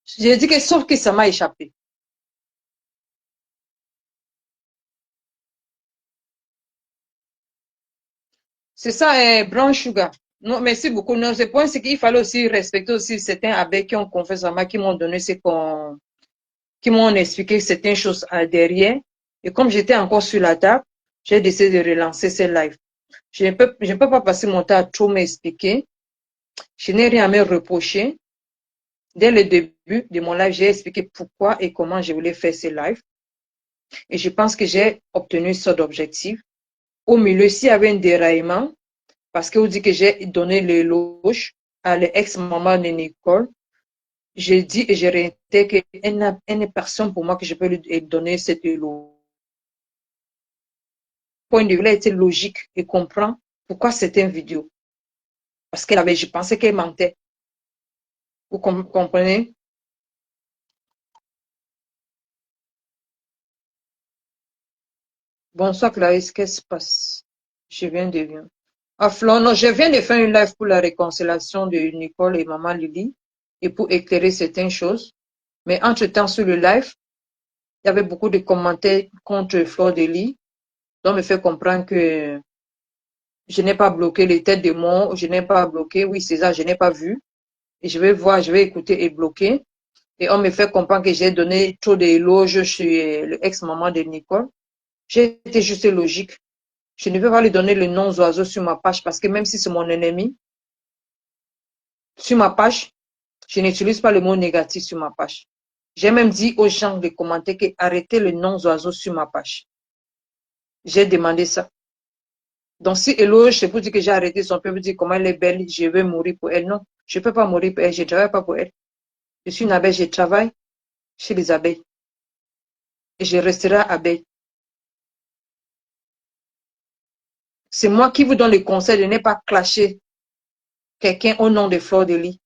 J'ai dit que sauf que ça m'a échappé. C'est ça, Brown Sugar. Non, merci beaucoup. Non, ce point, c'est qu'il fallait aussi respecter aussi certains abeilles qui ont confiance en moi, qui m'ont donné qui m'ont expliqué certaines choses derrière. Et comme j'étais encore sur la table, j'ai décidé de relancer ces lives. Je ne peux pas passer mon temps à trop m'expliquer. Je n'ai rien à me reprocher. Dès le début de mon live, j'ai expliqué pourquoi et comment je voulais faire ces lives. Et je pense que j'ai obtenu ce d'objectif. Au milieu, s'il y avait un déraillement, parce que vous dites que j'ai donné l'éloge à l'ex-maman de Nicole, j'ai dit et j'ai réitéré qu'elle n'est personne pour moi que je peux lui donner cet éloge. Point de vue, là était logique et comprend pourquoi c'était une vidéo. Parce qu'elle avait, je pensais qu'elle mentait. Vous comprenez? Bonsoir Clarisse, qu'est-ce qui se passe? Je viens de venir. Ah, Flore, non, je viens de faire une live pour la réconciliation de Nicole et Maman Lily et pour éclairer certaines choses. Mais entre-temps, sur le live, il y avait beaucoup de commentaires contre Fleur de Lys, donc me fait comprendre que je n'ai pas bloqué les têtes de mots, je n'ai pas bloqué, oui, c'est ça, je n'ai pas vu. Et je vais voir, je vais écouter et bloquer. Et on me fait comprendre que j'ai donné trop d'éloges chez l'ex-maman de Nicole. J'ai été juste logique. Je ne peux pas lui donner le nom oiseau sur ma page parce que même si c'est mon ennemi, sur ma page, je n'utilise pas le mot négatif sur ma page. J'ai même dit aux gens de commenter que arrêtez le nom oiseau sur ma page. J'ai demandé ça. Donc, si éloge, c'est pour dire que j'ai arrêté son peuple, dire comment elle est belle, je vais mourir pour elle. Non, je ne peux pas mourir pour elle, je ne travaille pas pour elle. Je suis une abeille, je travaille chez les abeilles. Et je resterai abeille. C'est moi qui vous donne le conseil de ne pas clasher quelqu'un au nom de Fleur de Lys.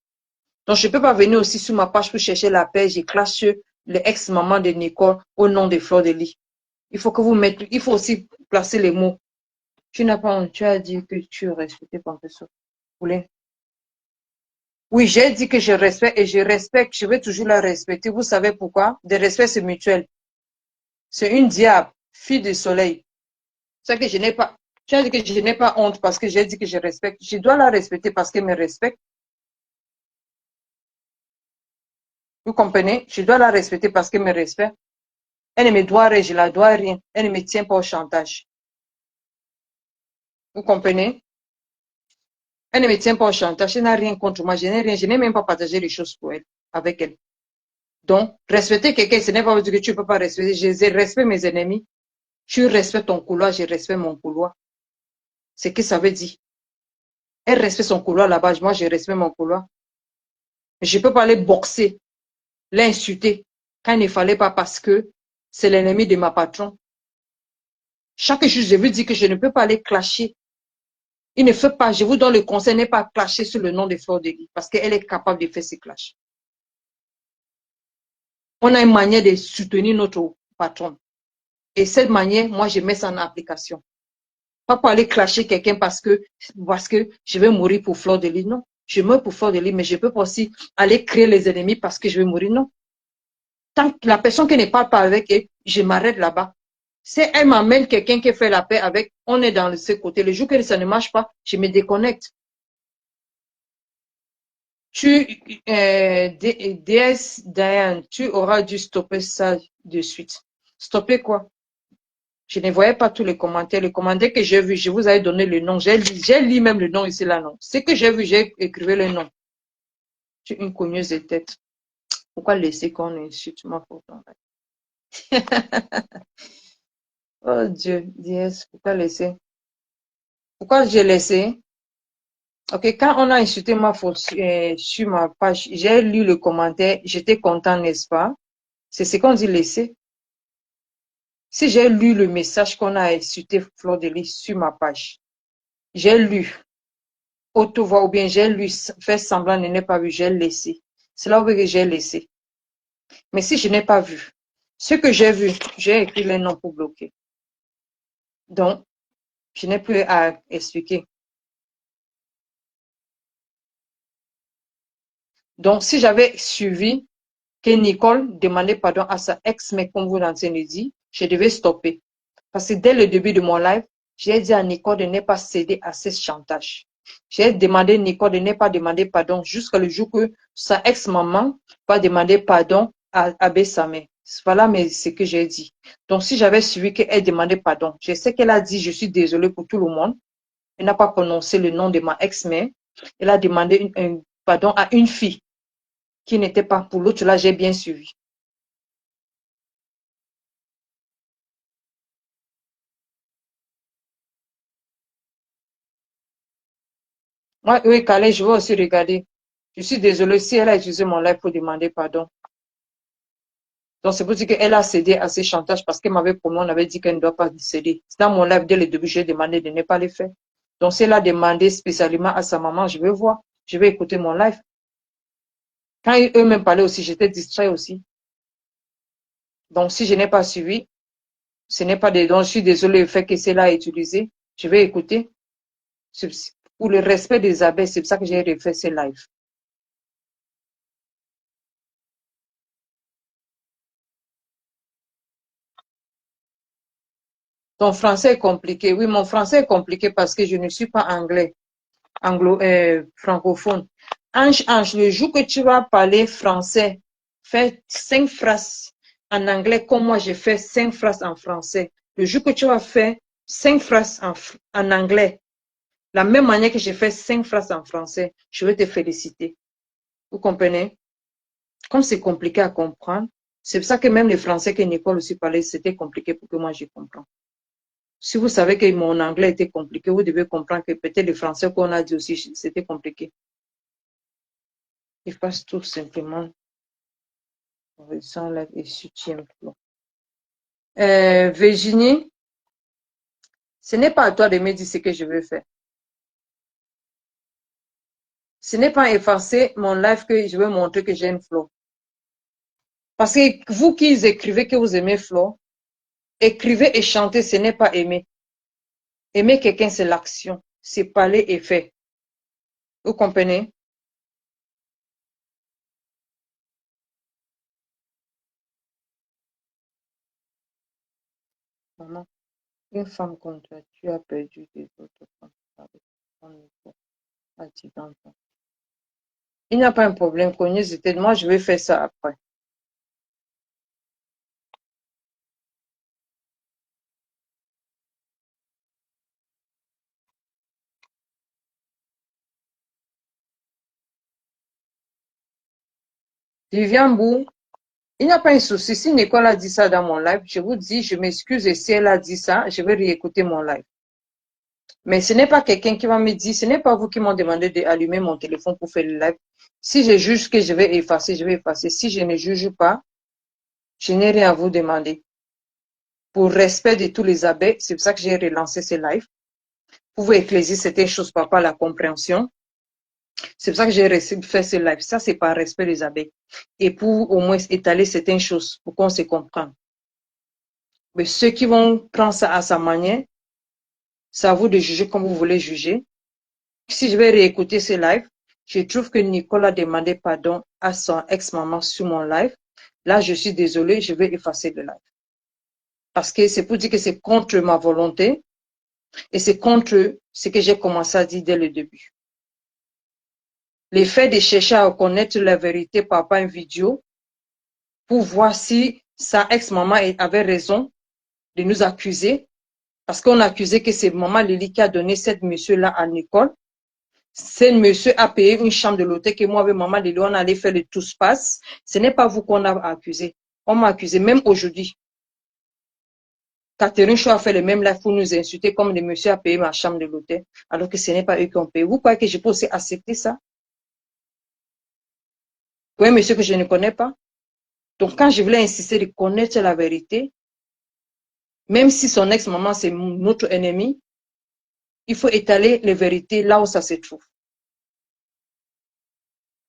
Donc, je ne peux pas venir aussi sur ma page pour chercher la paix. J'ai clashé le ex-maman de Nicole au nom de Fleur de Lis. Il faut que vous mettez, il faut aussi placer les mots. Tu n'as pas honte, tu as dit que tu respectais ton personne. Oui, j'ai dit que je respecte et je respecte. Je vais toujours la respecter. Vous savez pourquoi? De respect, c'est mutuel. C'est une diable, fille du soleil. C'est que je n'ai pas, tu as dit que je n'ai pas honte parce que j'ai dit que je respecte. Je dois la respecter parce qu'elle me respecte. Vous comprenez? Je dois la respecter parce qu'elle me respecte. Elle ne me doit rien, je la dois rien. Elle ne me tient pas au chantage. Vous comprenez? Elle ne me tient pas au chantage. Elle n'a rien contre moi. Je n'ai rien. Je n'ai même pas partagé les choses pour elle, avec elle. Donc, respecter quelqu'un, ce n'est pas dire que tu ne peux pas respecter. Je respecte mes ennemis. Tu respectes ton couloir, je respecte mon couloir. C'est ce que ça veut dire. Elle respecte son couloir là-bas, moi je respecte mon couloir. Je ne peux pas aller boxer, l'insulter, quand il ne fallait pas parce que c'est l'ennemi de ma patron. Chaque jour, je veux dire que je ne peux pas aller clasher. Il ne fait pas, je vous donne le conseil, n'est pas clasher sur le nom de Fleur de Lis, parce qu'elle est capable de faire ces clashs. On a une manière de soutenir notre patron. Et cette manière, moi, je mets ça en application. Pas pour aller clasher quelqu'un parce que je vais mourir pour Fleur de Lis, non. Je meurs pour Fleur de Lis, mais je peux pas aussi aller créer les ennemis parce que je vais mourir, non. Tant que la personne qui ne parle pas avec elle, je m'arrête là-bas. Si elle m'amène quelqu'un qui fait la paix avec, on est dans ce côté. Le jour que ça ne marche pas, je me déconnecte. DS Diane, tu auras dû stopper ça de suite. Stopper quoi? Je ne voyais pas tous les commentaires. Les commentaires que j'ai vus, je vous avais donné le nom. J'ai lu même le nom ici, là, non. Ce que j'ai vu, j'ai écrit le nom. Tu es une cogneuse de tête. Pourquoi laisser qu'on insulte ma faute? Oh Dieu, DS, pourquoi laisser? Pourquoi j'ai laissé? Ok, quand on a insulté ma faute sur ma page, j'ai lu le commentaire, j'étais content, n'est-ce pas? C'est ce qu'on dit laisser. Si j'ai lu le message qu'on a insulté Fleur de Lis sur ma page, j'ai lu, auto-voix ou bien j'ai lu, fait semblant de ne pas vu, j'ai laissé. C'est là où j'ai laissé. Mais si je n'ai pas vu, ce que j'ai vu, j'ai écrit les noms pour bloquer. Donc, je n'ai plus à expliquer. Donc, si j'avais suivi que Nicole demandait pardon à sa ex, mais comme vous l'avez dit, je devais stopper. Parce que dès le début de mon live, j'ai dit à Nicole de ne pas céder à ce chantage. J'ai demandé à Nicole de ne pas demander pardon jusqu'à le jour que sa ex-maman va demander pardon à Bessamé. Voilà ce que j'ai dit. Donc, si j'avais suivi qu'elle demandait pardon, je sais qu'elle a dit je suis désolée pour tout le monde. Elle n'a pas prononcé le nom de ma ex-mère. Elle a demandé un pardon à une fille qui n'était pas pour l'autre. Là, j'ai bien suivi. Moi, oui, Calais, je vais aussi regarder. Je suis désolée si elle a utilisé mon live pour demander pardon. Donc, c'est pour dire qu'elle a cédé à ces chantages parce qu'elle m'avait promis, on avait dit qu'elle ne doit pas céder. C'est dans mon live, dès le début, j'ai demandé de ne pas le faire. Donc, si elle a demandé spécialement à sa maman, je vais voir. Je vais écouter mon live. Quand eux-mêmes parlaient aussi, j'étais distrait aussi. Donc, si je n'ai pas suivi, ce n'est pas des dons. Je suis désolée le fait que celle a utilisé. Je vais écouter. Pour le respect des abeilles, c'est pour ça que j'ai refait ces lives. Ton français est compliqué. Oui, mon français est compliqué parce que je ne suis pas anglais, francophone. Ange, le jour que tu vas parler français, fais 5 phrases en anglais comme moi j'ai fait 5 phrases en français. Le jour que tu vas faire 5 phrases en anglais, la même manière que j'ai fait 5 phrases en français, je vais te féliciter. Vous comprenez? Comme c'est compliqué à comprendre, c'est pour ça que même le français que Nicole aussi parlait, c'était compliqué pour que moi je comprenne. Si vous savez que mon anglais était compliqué, vous devez comprendre que peut-être le français qu'on a dit aussi, c'était compliqué. Il passe tout simplement sans la et soutien. Virginie, ce n'est pas à toi de me dire ce que je veux faire. Ce n'est pas effacer mon live que je veux montrer que j'ai une flow. Parce que vous qui écrivez que vous aimez Flo, écrivez et chantez, ce n'est pas aimer. Aimer quelqu'un, c'est l'action. C'est parler et faire. Vous comprenez? Maman, une femme comme toi, tu as perdu des autres femmes avec ton niveau fatigant. Il n'y a pas un problème, curiosité. Moi, je vais faire ça après. Viviane Bou, il n'y a pas un souci. Si Nicole a dit ça dans mon live, je vous dis, je m'excuse et si elle a dit ça, je vais réécouter mon live. Mais ce n'est pas quelqu'un qui va me dire, ce n'est pas vous qui m'ont demandé d'allumer mon téléphone pour faire le live. Si je juge que je vais effacer, je vais effacer. Si je ne juge pas, je n'ai rien à vous demander. Pour respect de tous les abbés, c'est pour ça que j'ai relancé ce live. Pour vous éclaircir certaines choses par rapport à la compréhension. C'est pour ça que j'ai fait ce live. Ça, c'est par respect des abbés. Et pour au moins étaler certaines choses, pour qu'on se comprenne. Mais ceux qui vont prendre ça à sa manière, c'est à vous de juger comme vous voulez juger. Si je vais réécouter ce live, je trouve que Nicole a demandé pardon à son ex-maman sur mon live. Là, je suis désolée, je vais effacer le live. Parce que c'est pour dire que c'est contre ma volonté et c'est contre ce que j'ai commencé à dire dès le début. Le fait de chercher à connaître la vérité par rapport à une vidéo pour voir si sa ex-maman avait raison de nous accuser parce qu'on accusait que c'est maman Lily qui a donné cette monsieur-là à Nicole. Ce monsieur a payé une chambre de l'hôtel que moi avec maman Lily, on allait faire le tout se passe. Ce n'est pas vous qu'on a accusé. On m'a accusé, même aujourd'hui. Catherine Chou a fait le même live pour nous insulter comme le monsieur a payé ma chambre de l'hôtel, alors que ce n'est pas eux qui ont payé. Vous croyez que je peux aussi accepter ça? Oui, monsieur que je ne connais pas. Donc, quand je voulais insister de connaître la vérité, même si son ex-maman, c'est notre ennemi, il faut étaler les vérités là où ça se trouve.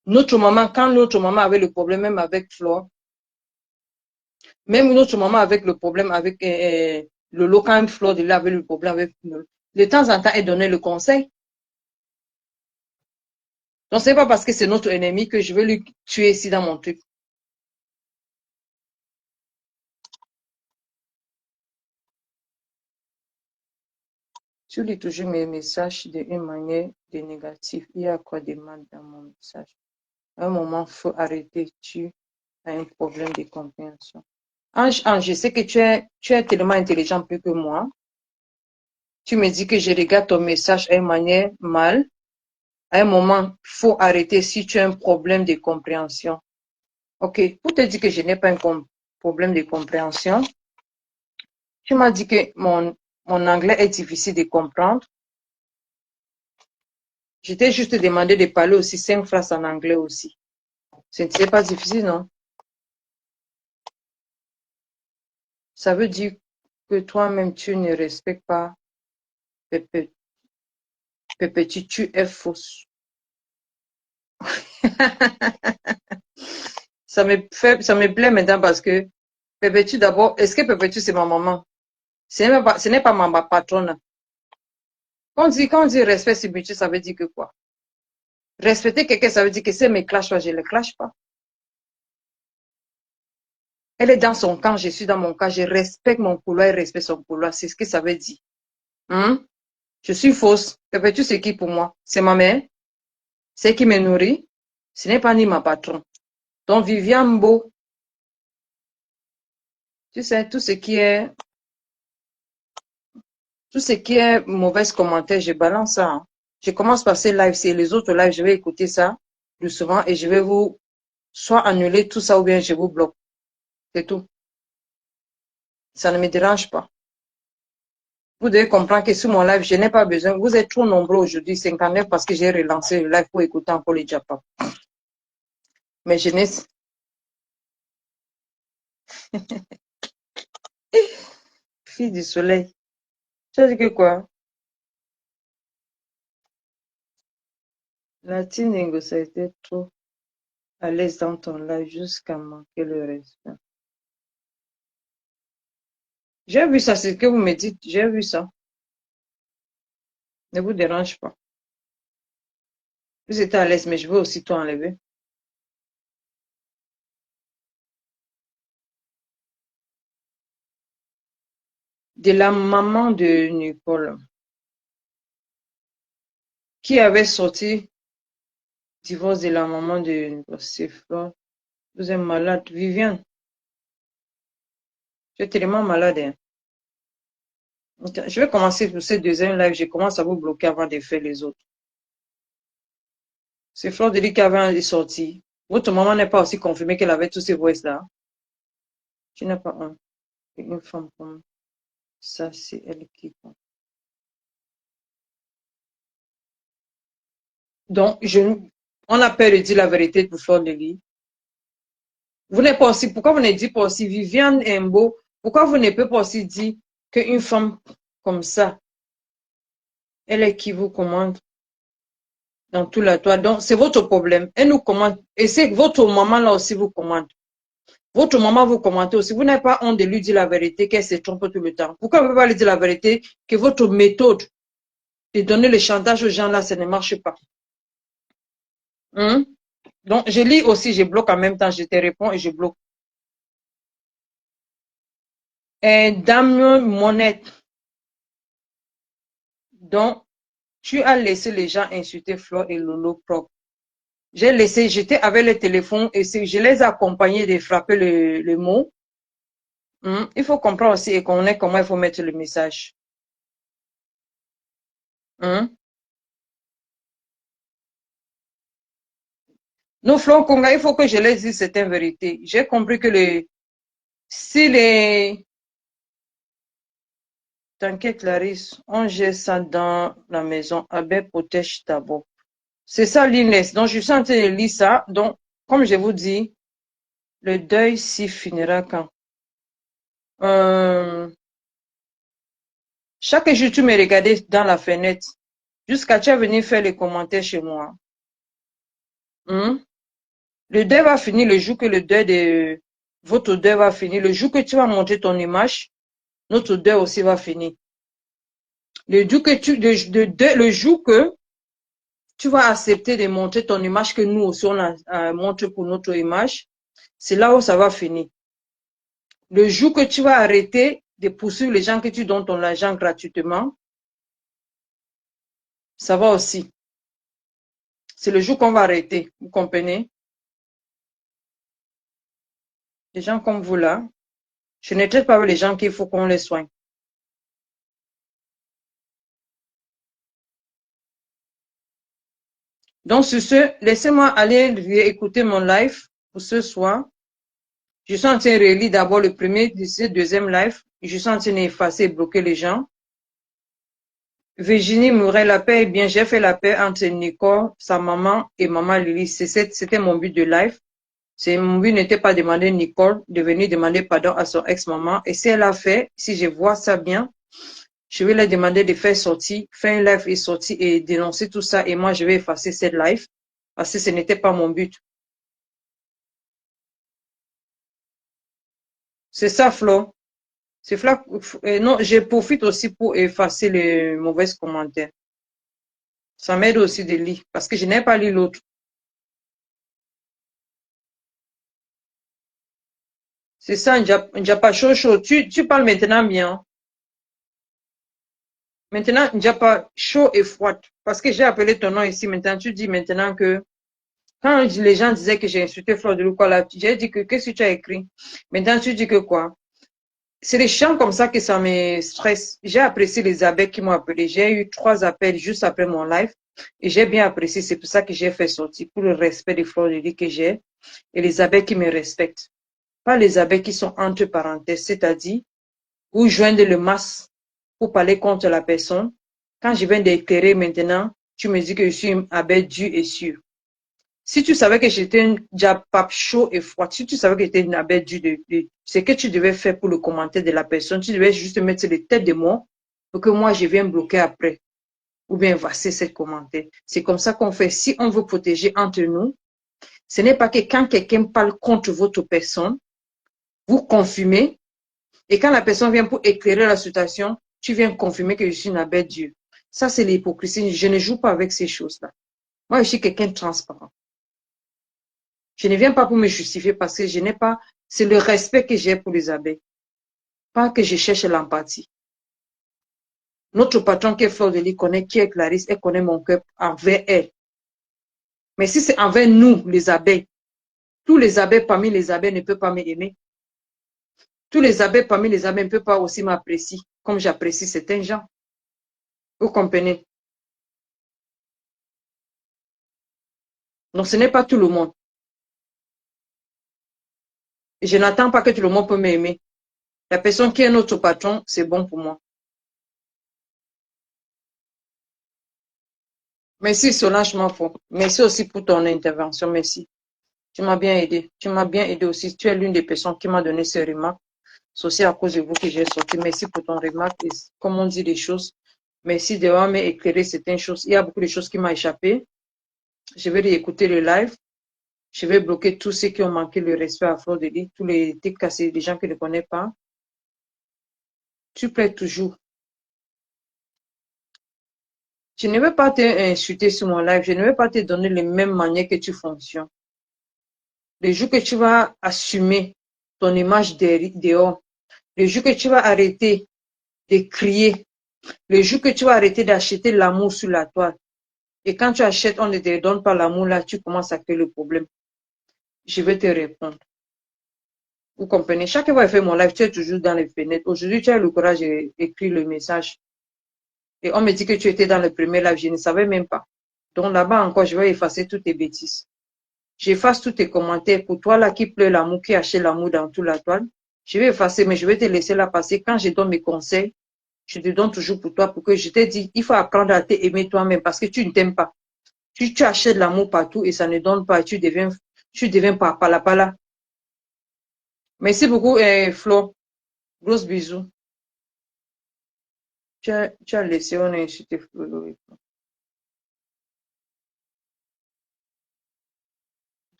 Notre maman, quand notre maman avait le problème, même avec Flore, même notre maman avec le problème avec le lot, quand Flore avait le problème avec nous, de temps en temps, elle donnait le conseil. Donc, c'est pas parce que c'est notre ennemi que je vais lui tuer ici dans mon truc. Tu lis toujours mes messages d'une manière négative. Il y a quoi de mal dans mon message? À un moment, il faut arrêter. Tu as un problème de compréhension. Ange, je sais que tu es tellement intelligent plus que moi. Tu me dis que je regarde ton message d'une manière mal. À un moment, il faut arrêter si tu as un problème de compréhension. Ok, pour te dire que je n'ai pas un problème de compréhension, tu m'as dit que mon anglais est difficile de comprendre. Je t'ai juste demandé de parler aussi 5 phrases en anglais aussi. Ce n'est pas difficile, non? Ça veut dire que toi-même, tu ne respectes pas Pépé. Pépé, tu es fausse. Ça me plaît maintenant parce que Pépé, d'abord, est-ce que Pépé, c'est ma maman? Ce n'est pas ma patronne. Quand on dit respect c'est mutuel, ça veut dire que quoi? Respecter quelqu'un, ça veut dire que si elle me clash pas, je ne le clash pas. Elle est dans son camp, je suis dans mon camp, je respecte mon couloir, elle respecte son couloir. C'est ce que ça veut dire. Hein? Je suis fausse. Pépé, c'est qui pour moi? C'est ma mère. C'est qui me nourrit. Ce n'est pas ni ma patronne. Donc, Viviane Beau, tu sais, tout ce qui est mauvais commentaire, je balance ça. Hein. Je commence par ces lives, c'est les autres lives, je vais écouter ça doucement et je vais vous soit annuler tout ça ou bien je vous bloque. C'est tout. Ça ne me dérange pas. Vous devez comprendre que sur mon live, je n'ai pas besoin. Vous êtes trop nombreux aujourd'hui, 59 parce que j'ai relancé le live pour écouter encore les Japan. Mais je n'ai... Fille du soleil. Tu as dit que quoi? La Tiningo, ça a été trop à l'aise dans ton live jusqu'à manquer le respect. J'ai vu ça, c'est ce que vous me dites. J'ai vu ça. Ne vous dérange pas. Vous êtes à l'aise, mais je veux aussi tout enlever. De la maman de Nicole, qui avait sorti divorce de la maman de Nicole. C'est fort. Vous êtes malade. Viviane, tu es tellement malade. Hein. Je vais commencer pour ce deuxième live. Je commence à vous bloquer avant de faire les autres. C'est Fleur de Lis qui avait sorti. Votre maman n'est pas aussi confirmée qu'elle avait tous ces voix-là. Tu n'as pas une femme comme ça, c'est elle qui compte. Donc, on a peur de dire la vérité pour Fleur de Lis. Vous n'êtes pas aussi, pourquoi vous ne dites pas aussi Viviane Imbo, pourquoi vous ne pouvez pas aussi dire qu'une femme comme ça, elle est qui vous commande dans tout la toile. Donc, c'est votre problème. Elle nous commande. Et c'est votre maman là aussi vous commande. Votre maman vous commente aussi. Vous n'avez pas honte de lui dire la vérité qu'elle se trompe tout le temps. Pourquoi vous ne pouvez pas lui dire la vérité que votre méthode de donner le chantage aux gens là, ça ne marche pas. Hein? Donc, je lis aussi, je bloque en même temps. Je te réponds et je bloque. Et Damien Monette. Donc, tu as laissé les gens insulter Flo et Lolo propre. J'ai laissé, j'étais avec le téléphone et je les ai accompagnés de frapper le mot. Il faut comprendre aussi et connaître comment il faut mettre le message. Nous, Flo Conga, il faut que je les dise certaines vérités. J'ai compris que si les, t'inquiète Clarisse, on jette ça dans la maison, Abel protège d'abord. C'est ça l'INES. Donc, je suis en train de lire ça. Donc, comme je vous dis, le deuil s'y finira quand? Chaque jour, tu me regardais dans la fenêtre jusqu'à tu es venu faire les commentaires chez moi. Le deuil va finir le jour que votre deuil va finir. Le jour que tu vas montrer ton image, notre deuil aussi va finir. Le jour que tu vas accepter de montrer ton image que nous aussi on montre pour notre image, c'est là où ça va finir. Le jour que tu vas arrêter de poursuivre les gens que tu donnes ton argent gratuitement, ça va aussi. C'est le jour qu'on va arrêter, vous comprenez? Les gens comme vous là, je ne traite pas avec les gens qu'il faut qu'on les soigne. Donc, sur ce, laissez-moi aller écouter mon live pour ce soir. Je suis en train de relire d'abord le premier, le deuxième live. Je suis en train d'effacer et bloquer les gens. Virginie Mouret, la paix est bien. J'ai fait la paix entre Nicole, sa maman et maman Lily. C'était mon but de live. Mon but n'était pas de demander Nicole de venir demander pardon à son ex-maman. Et si elle a fait, si je vois ça bien, je vais lui demander de faire un live et sortir et dénoncer tout ça. Et moi, je vais effacer cette live parce que ce n'était pas mon but. C'est ça, Flo. C'est Flo. Non, je profite aussi pour effacer les mauvais commentaires. Ça m'aide aussi de lire parce que je n'ai pas lu l'autre. C'est ça, N'Djapa chaud chaud. Tu parles maintenant bien. Maintenant, N'Djapa chaud et froid. Parce que j'ai appelé ton nom ici maintenant. Tu dis maintenant que quand les gens disaient que j'ai insulté Fleur de Loup, j'ai dit que qu'est-ce que tu as écrit? Maintenant, tu dis que quoi? C'est les chants comme ça que ça me stresse. J'ai apprécié les abeilles qui m'ont appelé. J'ai eu 3 appels juste après mon live. Et j'ai bien apprécié. C'est pour ça que j'ai fait sortir pour le respect des fleurs de lis que j'ai et les abeilles qui me respectent. Pas les abeilles qui sont entre parenthèses, c'est-à-dire ou joindre le masque pour parler contre la personne. Quand je viens d'éclairer maintenant, tu me dis que je suis une abeille dure et sûre. Si tu savais que j'étais une diapap chaud et froid, si tu savais que j'étais une abeille dure, ce que tu devais faire pour le commentaire de la personne, tu devais juste mettre les têtes de mots pour que moi je vienne bloquer après. ou bien effacer ces commentaires. C'est comme ça qu'on fait. Si on veut protéger entre nous, ce n'est pas que quand quelqu'un parle contre votre personne, vous confirmez, et quand la personne vient pour éclairer la situation, tu viens confirmer que je suis une bête Dieu. Ça, c'est l'hypocrisie. Je ne joue pas avec ces choses-là. Moi, je suis quelqu'un de transparent. Je ne viens pas pour me justifier parce que je n'ai pas, c'est le respect que j'ai pour les abeilles. Pas que je cherche l'empathie. Notre patron qui est Fleur de Lis connaît qui est Clarisse, elle connaît mon cœur envers elle. Mais si c'est envers nous, les abeilles, tous les abeilles parmi les abeilles ne peuvent pas m'aimer. Tous les abeilles parmi les abeilles ne peuvent pas aussi m'apprécier comme j'apprécie certains gens. Vous comprenez? Donc ce n'est pas tout le monde. Et je n'attends pas que tout le monde peut m'aimer. La personne qui est notre patron, c'est bon pour moi. Merci Solange Mafo. Merci aussi pour ton intervention. Merci. Tu m'as bien aidé. Tu m'as bien aidé aussi. Tu es l'une des personnes qui m'a donné ces remarques. C'est aussi à cause de vous que j'ai sorti. Merci pour ton remarque. Et comme on dit les choses, merci d'avoir m'éclairé certaines choses. Il y a beaucoup de choses qui m'ont échappé. Je vais réécouter le live. Je vais bloquer tous ceux qui ont manqué le respect à Fleur de Lis, tous les tics cassés, les gens qui ne connaissent pas. Tu plais toujours. Je ne vais pas t'insulter sur mon live. Je ne vais pas te donner les mêmes manières que tu fonctionnes. Le jour que tu vas assumer ton image dehors, le jour que tu vas arrêter de crier, le jour que tu vas arrêter d'acheter l'amour sur la toile, et quand tu achètes, on ne te donne pas l'amour, là, tu commences à créer le problème. Je vais te répondre. Vous comprenez? Chaque fois que je fais mon live, tu es toujours dans les fenêtres. Aujourd'hui, tu as le courage d'écrire le message. Et on me dit que tu étais dans le premier live, je ne savais même pas. Donc là-bas encore, je vais effacer toutes tes bêtises. J'efface tous tes commentaires. Pour toi là qui pleure l'amour, qui achète l'amour dans toute la toile, je vais effacer, mais je vais te laisser là passer. Quand je donne mes conseils, je te donne toujours pour toi, pour que je te dis, il faut apprendre à t'aimer toi-même parce que tu ne t'aimes pas. Tu achètes l'amour partout et ça ne donne pas. Tu deviens pala. Merci beaucoup, Flo. Gros bisous. Tu as laissé, on a insulté Flo.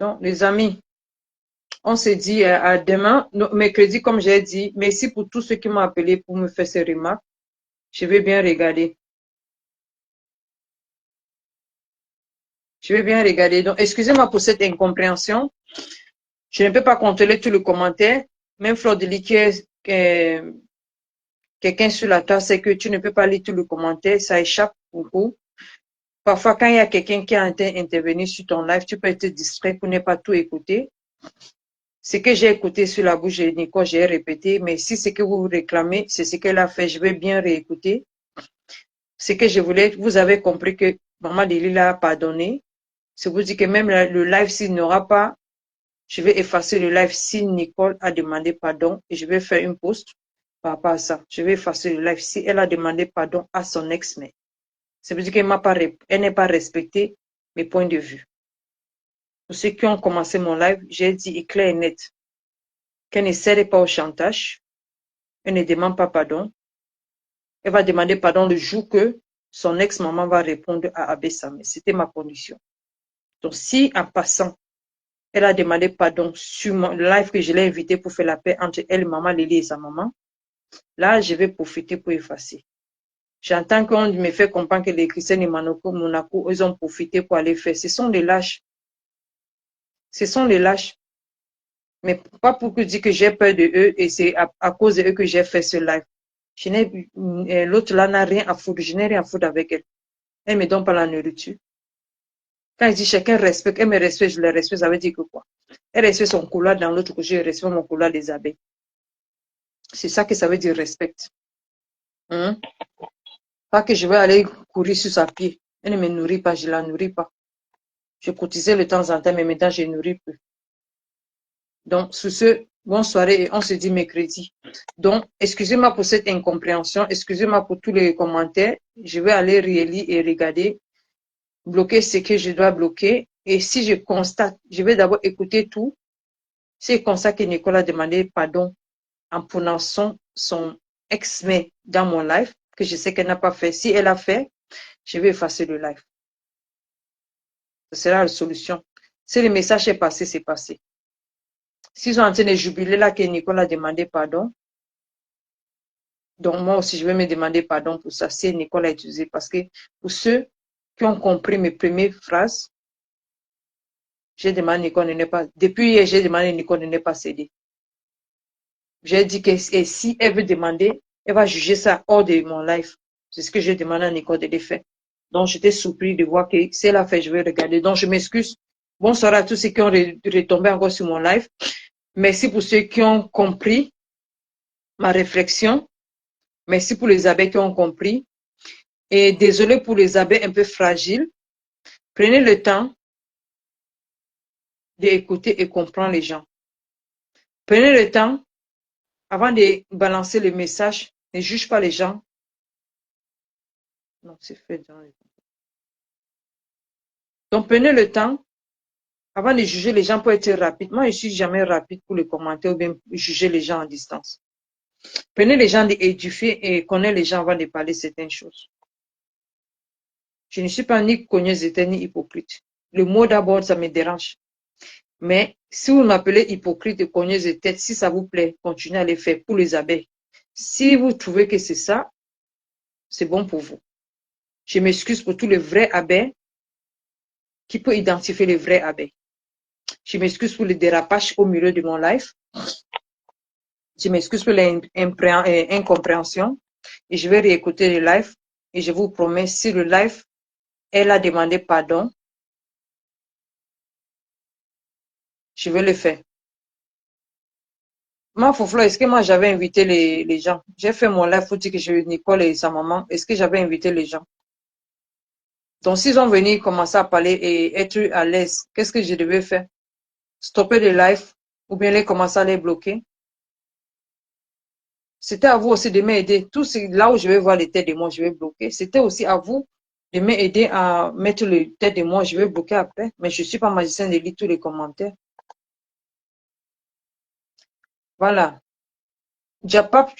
Donc, les amis, on se dit à demain, mercredi, comme j'ai dit. Merci pour tous ceux qui m'ont appelé pour me faire ces remarques. Je vais bien regarder. Je vais bien regarder. Donc, excusez-moi pour cette incompréhension. Je ne peux pas contrôler tous les commentaires. Même Fleur de Lis qui est quelqu'un sur la table, c'est que tu ne peux pas lire tous les commentaires. Ça échappe beaucoup. Parfois, quand il y a quelqu'un qui a intervenu sur ton live, tu peux être distrait pour ne pas tout écouter. Ce que j'ai écouté sur la bouche de Nicole, j'ai répété. Mais si ce que vous réclamez, c'est ce qu'elle a fait, je vais bien réécouter. Ce que je voulais, vous avez compris que Maman Lily l'a pardonné. C'est vous dire que même le live, s'il n'aura pas, je vais effacer le live si Nicole a demandé pardon et je vais faire une post par rapport à ça. Je vais effacer le live si elle a demandé pardon à son ex-mère. Ça veut dire qu'elle n'est pas respecté mes points de vue. Pour ceux qui ont commencé mon live, j'ai dit clair et net qu'elle ne cède pas au chantage, elle ne demande pas pardon. Elle va demander pardon le jour que son ex-maman va répondre à Abessame. C'était ma condition. Donc si en passant, elle a demandé pardon sur mon live que je l'ai invité pour faire la paix entre elle, Maman Lily et sa maman, là, je vais profiter pour effacer. J'entends qu'on me fait comprendre que les chrétiens de Monaco, ils ont profité pour aller faire. Ce sont des lâches. Ce sont des lâches. Mais pas pour que je dise que j'ai peur de eux et c'est à cause de eux que j'ai fait ce live. L'autre là n'a rien à foutre. Je n'ai rien à foutre avec elle. Elle ne me donne pas la nourriture. Quand je dis chacun respecte, elle me respecte, je le respecte, ça veut dire que quoi? Elle respecte son couloir dans l'autre côté, je respecte mon couloir des abeilles. C'est ça que ça veut dire respecte. Hein? Pas que je vais aller courir sur sa pied. Elle ne me nourrit pas, je ne la nourris pas. Je cotisais de temps en temps, mais maintenant je ne nourris plus. Donc, sur ce, bonne soirée et on se dit mercredi. Donc, excusez-moi pour cette incompréhension, excusez-moi pour tous les commentaires. Je vais aller relire et regarder, bloquer ce que je dois bloquer. Et si je constate, je vais d'abord écouter tout. C'est comme ça que Nicolas a demandé pardon en prononçant son ex-mère dans mon live, que je sais qu'elle n'a pas fait. Si elle a fait, je vais effacer le live. Ce sera la solution. Si le message est passé, c'est passé. S'ils sont en train de jubiler là que Nicole a demandé pardon, donc moi aussi je vais me demander pardon pour ça, si Nicole a utilisé. Parce que pour ceux qui ont compris mes premières phrases, j'ai demandé à Nicole de ne pas, depuis hier, j'ai demandé à Nicole de ne pas céder. J'ai dit que si elle veut demander, elle va juger ça hors de mon live. C'est ce que j'ai demandé à Nicole de faire. Donc, j'étais surpris de voir que si elle a fait, je vais regarder. Donc, je m'excuse. Bonsoir à tous ceux qui ont retombé encore sur mon live. Merci pour ceux qui ont compris ma réflexion. Merci pour les abeilles qui ont compris. Et désolé pour les abeilles un peu fragiles. Prenez le temps d'écouter et comprendre les gens. Prenez le temps, avant de balancer le message, ne juge pas les gens. Non, c'est fait dans les... Donc, prenez le temps, avant de juger les gens pour être rapide. Moi, je suis jamais rapide pour les commenter ou bien juger les gens en distance. Prenez les gens d'édifier et connaissez les gens avant de parler certaines choses. Je ne suis pas ni cogneuse ni hypocrite. Le mot d'abord, ça me dérange. Mais si vous m'appelez hypocrite et cogneuse de tête, si ça vous plaît, continuez à les faire pour les abeilles. Si vous trouvez que c'est ça, c'est bon pour vous. Je m'excuse pour tous les vrais abeilles qui peuvent identifier les vrais abeilles. Je m'excuse pour le dérapage au milieu de mon live. Je m'excuse pour l'incompréhension. Et je vais réécouter le live. Et je vous promets, si le live, elle a demandé pardon, je vais le faire. Moi, Foflo, est-ce que moi j'avais invité les gens? J'ai fait mon live pour dire que je suis Nicole et sa maman. Est-ce que j'avais invité les gens? Donc, s'ils ont venu commencer à parler et être à l'aise, qu'est-ce que je devais faire? Stopper le live ou bien les commencer à les bloquer? C'était à vous aussi de m'aider. Tout là où je vais voir les têtes de moi, je vais bloquer. C'était aussi à vous de m'aider à mettre les têtes de moi, je vais bloquer après. Mais je ne suis pas magicien de lire tous les commentaires. Voilà. Diapap,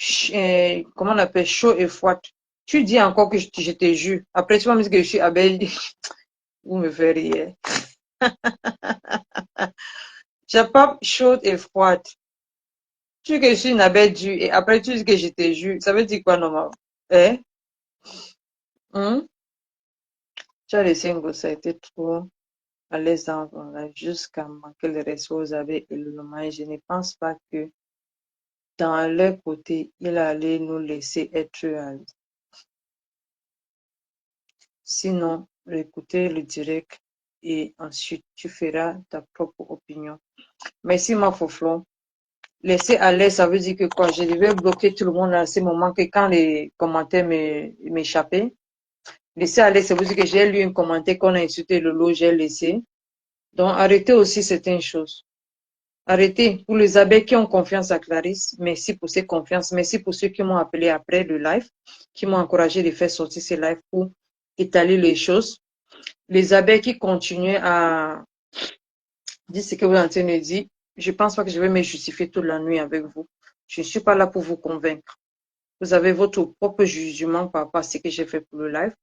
comment on appelle, chaud et froid. Tu dis encore que je te jure. Après, tu vas me dire que je suis abeille. Vous me faites rire. Diapap, chaude et froide. Tu dis que je suis une abeille dure et après tu dis que je te jure. Ça veut dire quoi normalement? Hein? Hum? Tu as laissé un gosse, ça a été trop à l'aise dans jusqu'à manquer le respect aux abeilles et le dommage. Je ne pense pas que dans leur côté, il allait nous laisser être à l'aise. Sinon, écouter le direct et ensuite tu feras ta propre opinion. Merci ma Foflon. Laisser à l'aise, ça veut dire que quoi? Je devais bloquer tout le monde à ce moment que quand les commentaires m'échappaient. Laisser à l'aise, ça veut dire que j'ai lu un commentaire qu'on a insulté le lot, j'ai laissé. Donc arrêtez aussi certaines choses. Arrêtez. Pour les abeilles qui ont confiance à Clarisse, merci pour ces confiances. Merci pour ceux qui m'ont appelé après le live, qui m'ont encouragé de faire sortir ces lives pour étaler les choses. Les abeilles qui continuent à dire ce que vous êtes en train de dire, je ne pense pas que je vais me justifier toute la nuit avec vous. Je ne suis pas là pour vous convaincre. Vous avez votre propre jugement par rapport à ce que j'ai fait pour le live.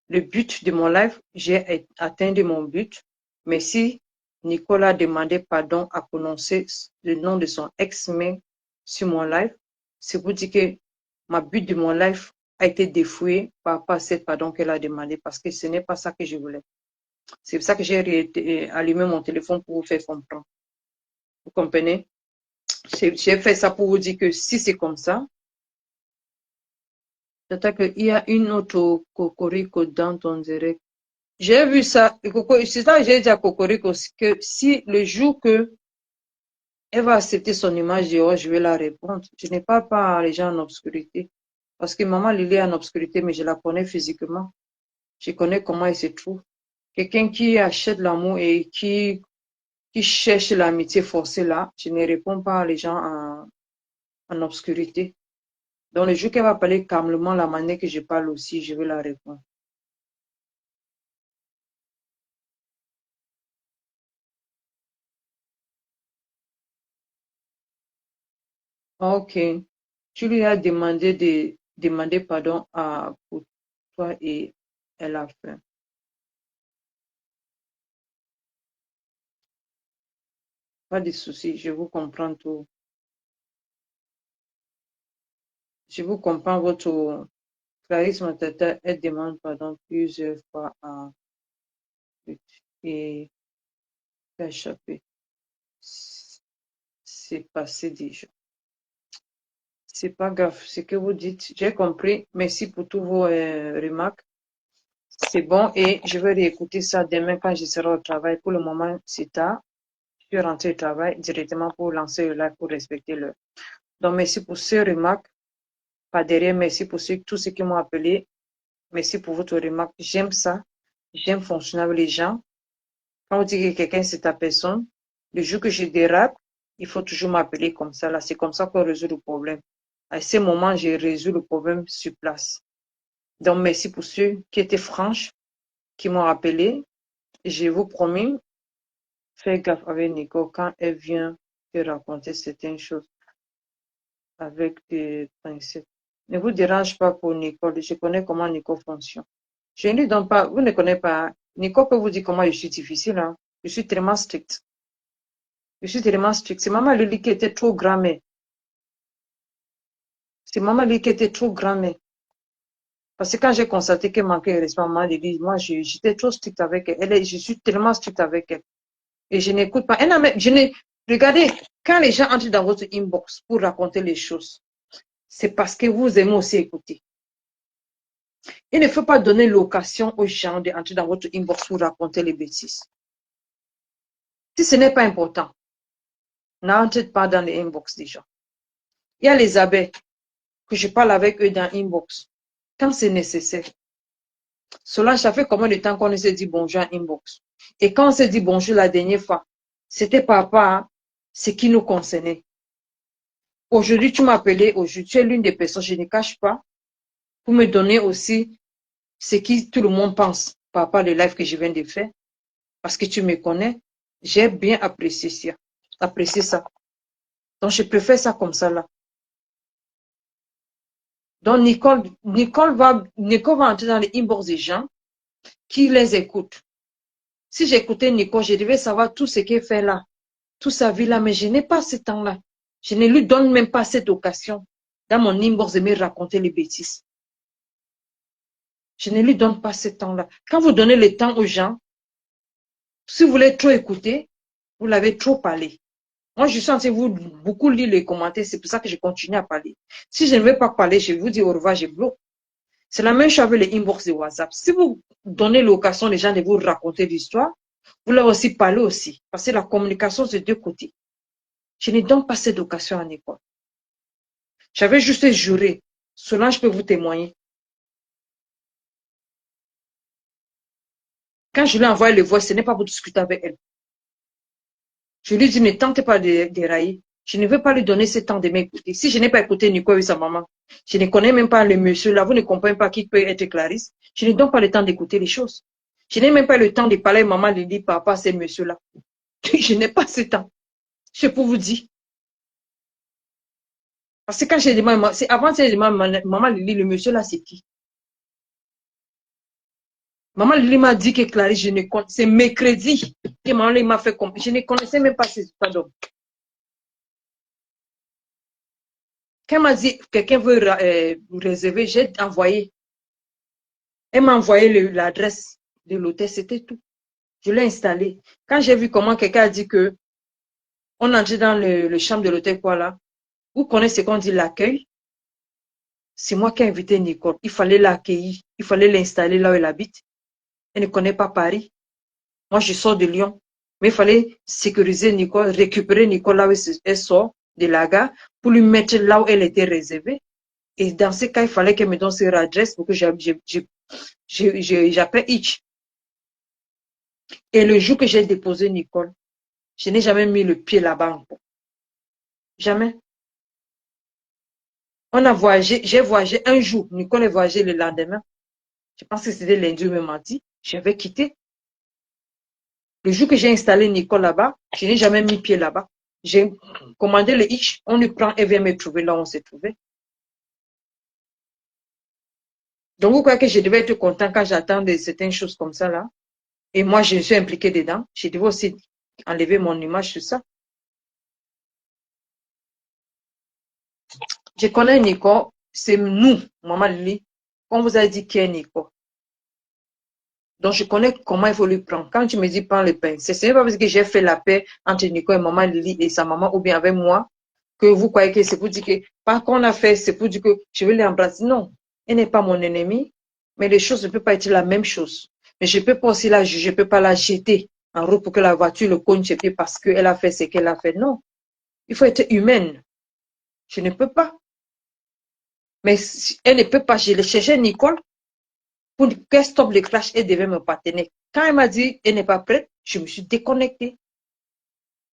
Le but de mon live, j'ai atteint mon but. Mais si Nicolas a demandé pardon à prononcer le nom de son ex-mec sur mon live, c'est pour dire que ma but de mon live a été défouillé par rapport à cette pardon qu'elle a demandé parce que ce n'est pas ça que je voulais. C'est pour ça que j'ai allumé mon téléphone pour vous faire comprendre. Vous comprenez? J'ai fait ça pour vous dire que si c'est comme ça, j'attends qu'il y a une autre cocorico dans ton direct. J'ai vu ça, c'est ça que j'ai dit à Cocorico, que si le jour que elle va accepter son image dehors, je vais la répondre. Je n'ai pas à les gens en obscurité. Parce que maman Lily est en obscurité, mais je la connais physiquement. Je connais comment elle se trouve. Quelqu'un qui achète l'amour et qui cherche l'amitié forcée là, je ne réponds pas à les gens en obscurité. Donc le jour qu'elle va parler calmement, la manière que je parle aussi, je vais la répondre. Ok. Tu lui as demandé de demander pardon pour toi et elle a fait. Pas de souci, je vous comprends tout. Je vous comprends votre Clarisse Matata, elle demande pardon plusieurs fois à et échapper. C'est passé déjà. C'est pas grave, ce que vous dites, j'ai compris. Merci pour tous vos remarques. C'est bon et je vais réécouter ça demain quand je serai au travail. Pour le moment, c'est tard. Je suis rentrée au travail directement pour lancer le live pour respecter l'heure. Donc, merci pour ces remarques. Pas derrière, merci pour tous ceux qui m'ont appelé. Merci pour votre remarque. J'aime ça. J'aime fonctionner avec les gens. Quand vous dites que quelqu'un, c'est ta personne, le jour que je dérape, il faut toujours m'appeler comme ça. Là, c'est comme ça qu'on résout le problème. À ce moment, j'ai résolu le problème sur place. Donc, merci pour ceux qui étaient franches, qui m'ont appelé. Je vous promets, fais gaffe avec Nico quand elle vient te raconter certaines choses avec des principes. Ne vous dérange pas pour Nicole. Je connais comment Nico fonctionne. Je ne lui donne pas, vous ne connaissez pas. Nico peut vous dire comment je suis difficile. Hein. Je suis tellement stricte. Je suis tellement stricte. C'est maman Lily qui était trop grammée. C'est maman Lily qui était trop grammée. Parce que quand j'ai constaté qu'elle manquait de respect à maman Lily, moi, j'étais trop stricte avec elle. Je suis tellement stricte avec elle. Et je n'écoute pas. Regardez, quand les gens entrent dans votre inbox pour raconter les choses, c'est parce que vous aimez aussi écouter. Il ne faut pas donner l'occasion aux gens d'entrer dans votre inbox pour raconter les bêtises. Si ce n'est pas important, n'entrez pas dans les inbox des gens. Il y a les abeilles que je parle avec eux dans inbox quand c'est nécessaire. Cela, ça fait combien de temps qu'on s'est dit bonjour en inbox? Et quand on s'est dit bonjour la dernière fois, c'était par rapport à ce qui nous concernait. Aujourd'hui, tu m'as appelé, aujourd'hui, tu es l'une des personnes, je ne cache pas, pour me donner aussi ce que tout le monde pense par rapport au live que je viens de faire. Parce que tu me connais, j'ai bien apprécié ça. Donc, je préfère ça comme ça là. Donc, Nicole va entrer dans les inbox des gens qui les écoutent. Si j'écoutais Nicole, je devais savoir tout ce qu'elle fait là, toute sa vie là, mais je n'ai pas ce temps-là. Je ne lui donne même pas cette occasion dans mon inbox de me raconter les bêtises. Je ne lui donne pas ce temps-là. Quand vous donnez le temps aux gens, si vous voulez trop écouter, vous l'avez trop parlé. Moi, je suis en train de vous beaucoup lire les commentaires, c'est pour ça que je continue à parler. Si je ne veux pas parler, je vous dis au revoir, je bloque. C'est la même chose avec les inbox de WhatsApp. Si vous donnez l'occasion aux gens de vous raconter l'histoire, vous leur aussi parlez aussi. Parce que la communication, c'est de deux côtés. Je ne donne pas cette occasion à Nicole. J'avais juste juré. Cela, je peux vous témoigner. Quand je lui ai envoyé le voix, ce n'est pas pour discuter avec elle. Je lui dis, ne tentez pas de dérailler. Je ne veux pas lui donner ce temps de m'écouter. Si je n'ai pas écouté Nico et sa maman, je ne connais même pas le monsieur là, vous ne comprenez pas qui peut être Clarisse. Je ne donne pas le temps d'écouter les choses. Je n'ai même pas le temps de parler à maman Lily par rapport à ces messieurs-là. Je n'ai pas ce temps. Je peux vous dire. Parce que quand j'ai demandé, c'est avant que j'ai demandé maman Lily, le monsieur là, c'est qui? Maman Lily m'a dit que Clarisse, je ne connais, c'est mercredi que maman Lily m'a fait comprendre. Je ne connaissais même pas ces histoires d'hommes. Quand elle m'a dit quelqu'un veut réserver, j'ai envoyé. Elle m'a envoyé l'adresse de l'hôtel, c'était tout. Je l'ai installé. Quand j'ai vu comment quelqu'un a dit que on entrait dans le chambre de l'hôtel, quoi là, vous connaissez ce qu'on dit l'accueil? C'est moi qui ai invité Nicole. Il fallait l'accueillir. Il fallait l'installer là où elle habite. Elle ne connaît pas Paris. Moi, je sors de Lyon. Mais il fallait sécuriser Nicole, récupérer Nicole là où elle sort de la gare pour lui mettre là où elle était réservée. Et dans ce cas, il fallait qu'elle me donne son adresse pour que j'appelle Itch. Et le jour que j'ai déposé Nicole, je n'ai jamais mis le pied là-bas encore. Jamais. On a voyagé, j'ai voyagé un jour. Nicole a voyagé le lendemain. Je pense que c'était lundi ou mardi. J'avais quitté. Le jour que j'ai installé Nicole là-bas, je n'ai jamais mis pied là-bas. J'ai commandé le Hitch. On lui prend et vient me trouver là où on s'est trouvé. Donc, vous croyez que je devais être content quand j'attends certaines choses comme ça, là? Et moi, je suis impliquée dedans. Je devais aussi enlever mon image sur ça. Je connais Nico, c'est nous, Maman Lily. On vous a dit qui est Nico. Donc, je connais comment il faut lui prendre. Quand tu me dis prends le pain, ce n'est pas parce que j'ai fait la paix entre Nico et Maman Lily et sa maman, ou bien avec moi, que vous croyez que c'est pour dire que, pas qu'on a fait, c'est pour dire que je vais l'embrasser. Non, elle n'est pas mon ennemi, mais les choses ne peuvent pas être la même chose. Mais je ne peux pas aussi la juger, je ne peux pas la jeter en route pour que la voiture le cogne ses pieds parce qu'elle a fait ce qu'elle a fait. Non, il faut être humaine. Je ne peux pas. Mais si elle ne peut pas, je l'ai cherché Nicole pour qu'elle stoppe le clash et devait me partenaire. Quand elle m'a dit qu'elle n'est pas prête, je me suis déconnectée.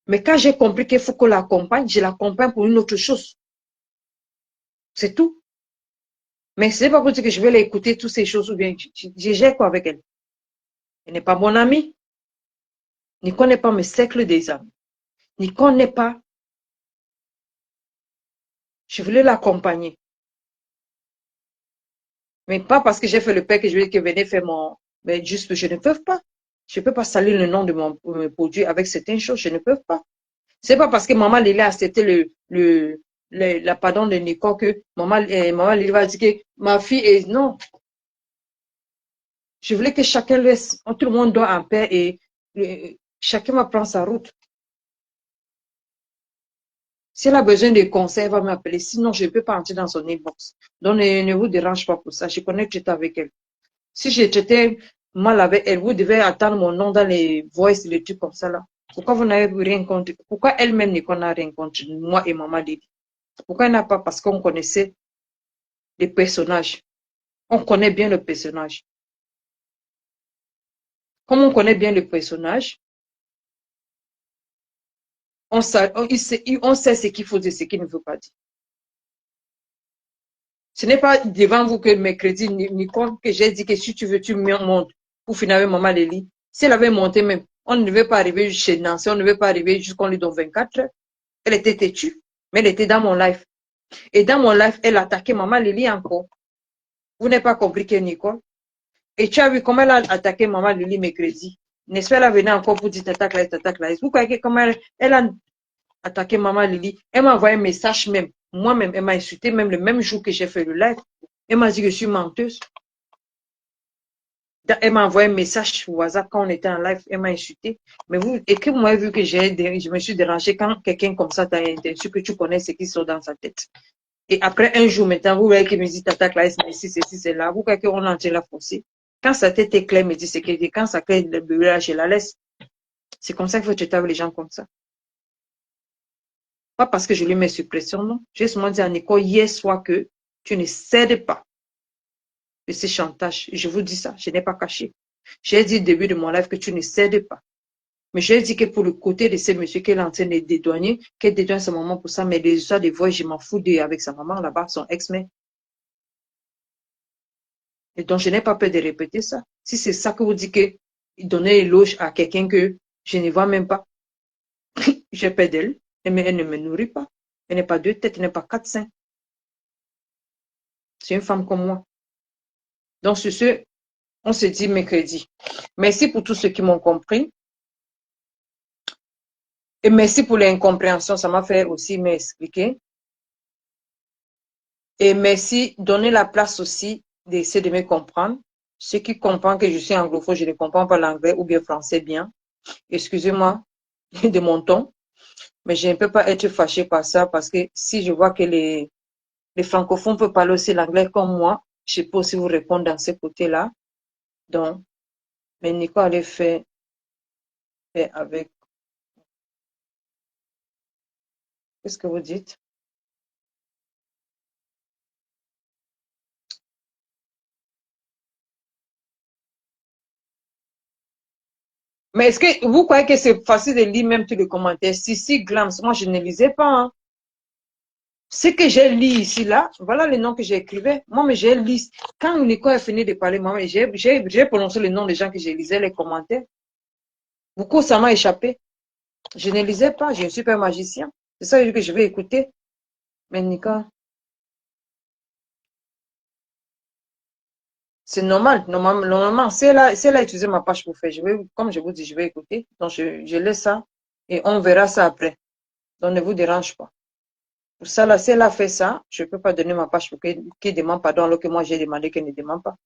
Mais quand j'ai compris qu'il faut qu'on l'accompagne, je l'accompagne pour une autre chose. C'est tout. Mais ce n'est pas pour dire que je vais l'écouter toutes ces choses ou bien je gère quoi avec elle. Elle n'est pas mon amie. Ni connaît pas mes cercles des amis. Ni connaît pas. Je voulais l'accompagner. Mais pas parce que j'ai fait le père que je vais que venez faire mon. Mais juste, je ne peux pas. Je ne peux pas salir le nom de mon produit avec certaines choses. Je ne peux pas. C'est pas parce que maman Lila a accepté la pardon de Nicole que maman Lila va dire que ma fille est. Non. Je voulais que chacun laisse. Tout le monde doit en paix et chacun va prendre sa route. Si elle a besoin de conseils, elle va m'appeler. Sinon, je ne peux pas entrer dans son inbox. Donc, ne vous dérange pas pour ça. Je connais que j'étais avec elle. Si j'étais mal avec elle, vous devez attendre mon nom dans les voices, les trucs comme ça là. Pourquoi vous n'avez rien contre? Pourquoi elle-même n'a rien contre moi et maman Lily? Pourquoi elle n'a pas? Parce qu'on connaissait les personnages. On connaît bien le personnage. Comme on connaît bien le personnage, on sait ce qu'il faut dire, ce qu'il ne faut pas dire. Ce n'est pas devant vous que mercredi, Nicole, que j'ai dit que si tu veux, tu montes pour finir avec maman Lily. Si elle avait monté même, on ne devait pas arriver chez Nancy, on ne devait pas arriver jusqu'à lui donne 24 heures. Elle était têtue, mais elle était dans mon live. Et dans mon live, elle attaquait maman Lily encore. Vous n'avez pas compris que Nicole. Et tu as vu comment elle a attaqué maman Lily mercredi. N'est-ce pas, elle venait encore pour dire t'attaques là, t'attaques là. Vous croyez que comment elle a attaqué maman Lily? Elle m'a envoyé un message même. Moi-même, elle m'a insulté même le même jour que j'ai fait le live. Elle m'a dit que je suis menteuse. Elle m'a envoyé un message sur WhatsApp quand on était en live. Elle m'a insulté. Mais vous, et que vous m'avez vu que je me suis dérangée quand quelqu'un comme ça t'a insulté, que tu connais ce qui sort dans sa tête. Et après un jour maintenant, vous voyez qu'il me dit t'attaques là, ceci, ceci, c'est là. Vous croyez qu'on a entier la forcé. Quand sa tête est claire, me dit ce qu'elle dit. Quand ça claire, le bébé là, je la laisse. C'est comme ça qu'il faut traiter avec les gens comme ça. Pas parce que je lui mets sur pression, non. J'ai seulement dit à Nicole hier soir que tu ne cèdes pas de ces chantages. Je vous dis ça, je n'ai pas caché. J'ai dit au début de mon live que tu ne cèdes pas. Mais j'ai dit que pour le côté de ce monsieur qu'elle est en train de dédouaner, qu'elle dédouane sa maman pour ça, mais les histoires de voix, je m'en fous avec sa maman là-bas, son ex-mère. Et donc, je n'ai pas peur de répéter ça. Si c'est ça que vous dites que donner l'éloge à quelqu'un que je ne vois même pas, j'ai peur d'elle, mais elle ne me nourrit pas. Elle n'est pas deux têtes, elle n'est pas quatre seins. C'est une femme comme moi. Donc, sur ce, on se dit mercredi. Merci pour tous ceux qui m'ont compris. Et merci pour l'incompréhension, ça m'a fait aussi m'expliquer. Et merci, donner la place aussi d'essayer de me comprendre. Ceux qui comprennent que je suis anglophone, je ne comprends pas l'anglais ou bien français bien. Excusez-moi de mon ton, mais je ne peux pas être fâché par ça parce que si je vois que les francophones peuvent parler aussi l'anglais comme moi, je peux aussi vous répondre dans ce côté-là. Donc, mais Nico allait faire avec. Qu'est-ce que vous dites? Mais est-ce que vous croyez que c'est facile de lire même tous les commentaires? Si, Glams, moi je ne lisais pas. Hein. Ce que j'ai lu ici, là, voilà les noms que j'ai écrivés. Moi, mais j'ai lu. Quand Nico a fini de parler, moi, j'ai prononcé les noms des gens que j'ai lisé, les commentaires. Beaucoup, ça m'a échappé. Je ne lisais pas, je ne suis pas un magicien. C'est ça que je vais écouter. Mais Nico, C'est normal. Normalement, si elle a utilisé ma page pour faire, comme je vous dis, je vais écouter. Donc, je laisse ça et on verra ça après. Donc, ne vous dérange pas. Pour ça, là, si elle a fait ça, je ne peux pas donner ma page pour qu'elle demande pardon alors que moi, j'ai demandé qu'elle ne demande pas.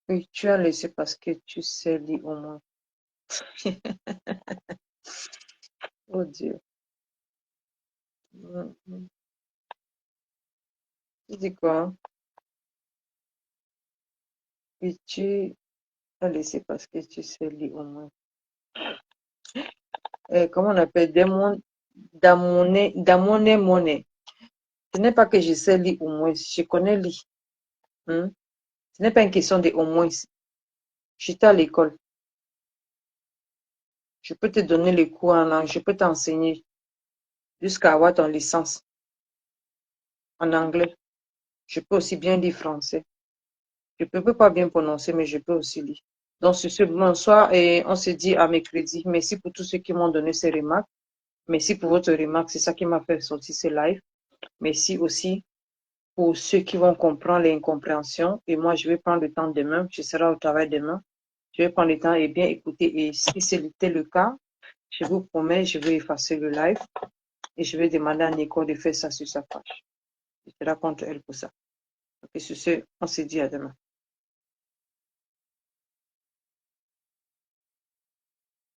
Oui, tu as laissé parce que tu sais lire au moins. Oh Dieu. Tu dis quoi? Oui, tu as laissé parce que tu sais lire au moins. Comment on appelle? Damoné monnaie. Ce n'est pas que je sais lire au moins, je connais lire. Hein? Ce n'est pas une question de au moins. J'étais à l'école. Je peux te donner les cours en anglais, je peux t'enseigner jusqu'à avoir ton licence en anglais. Je peux aussi bien lire français. Je ne peux pas bien prononcer, mais je peux aussi lire. Donc, sur ce bonsoir, et on se dit à mercredi. Merci pour tous ceux qui m'ont donné ces remarques. Merci pour votre remarque. C'est ça qui m'a fait sortir ce live. Merci aussi pour ceux qui vont comprendre les incompréhensions. Et moi, je vais prendre le temps demain. Je serai au travail demain. Je vais prendre le temps et bien écouter. Et si c'était le cas, je vous promets, je vais effacer le live et je vais demander à Nico de faire ça sur sa page. Je serai contre elle pour ça. Ok, sur ce, on se dit à demain.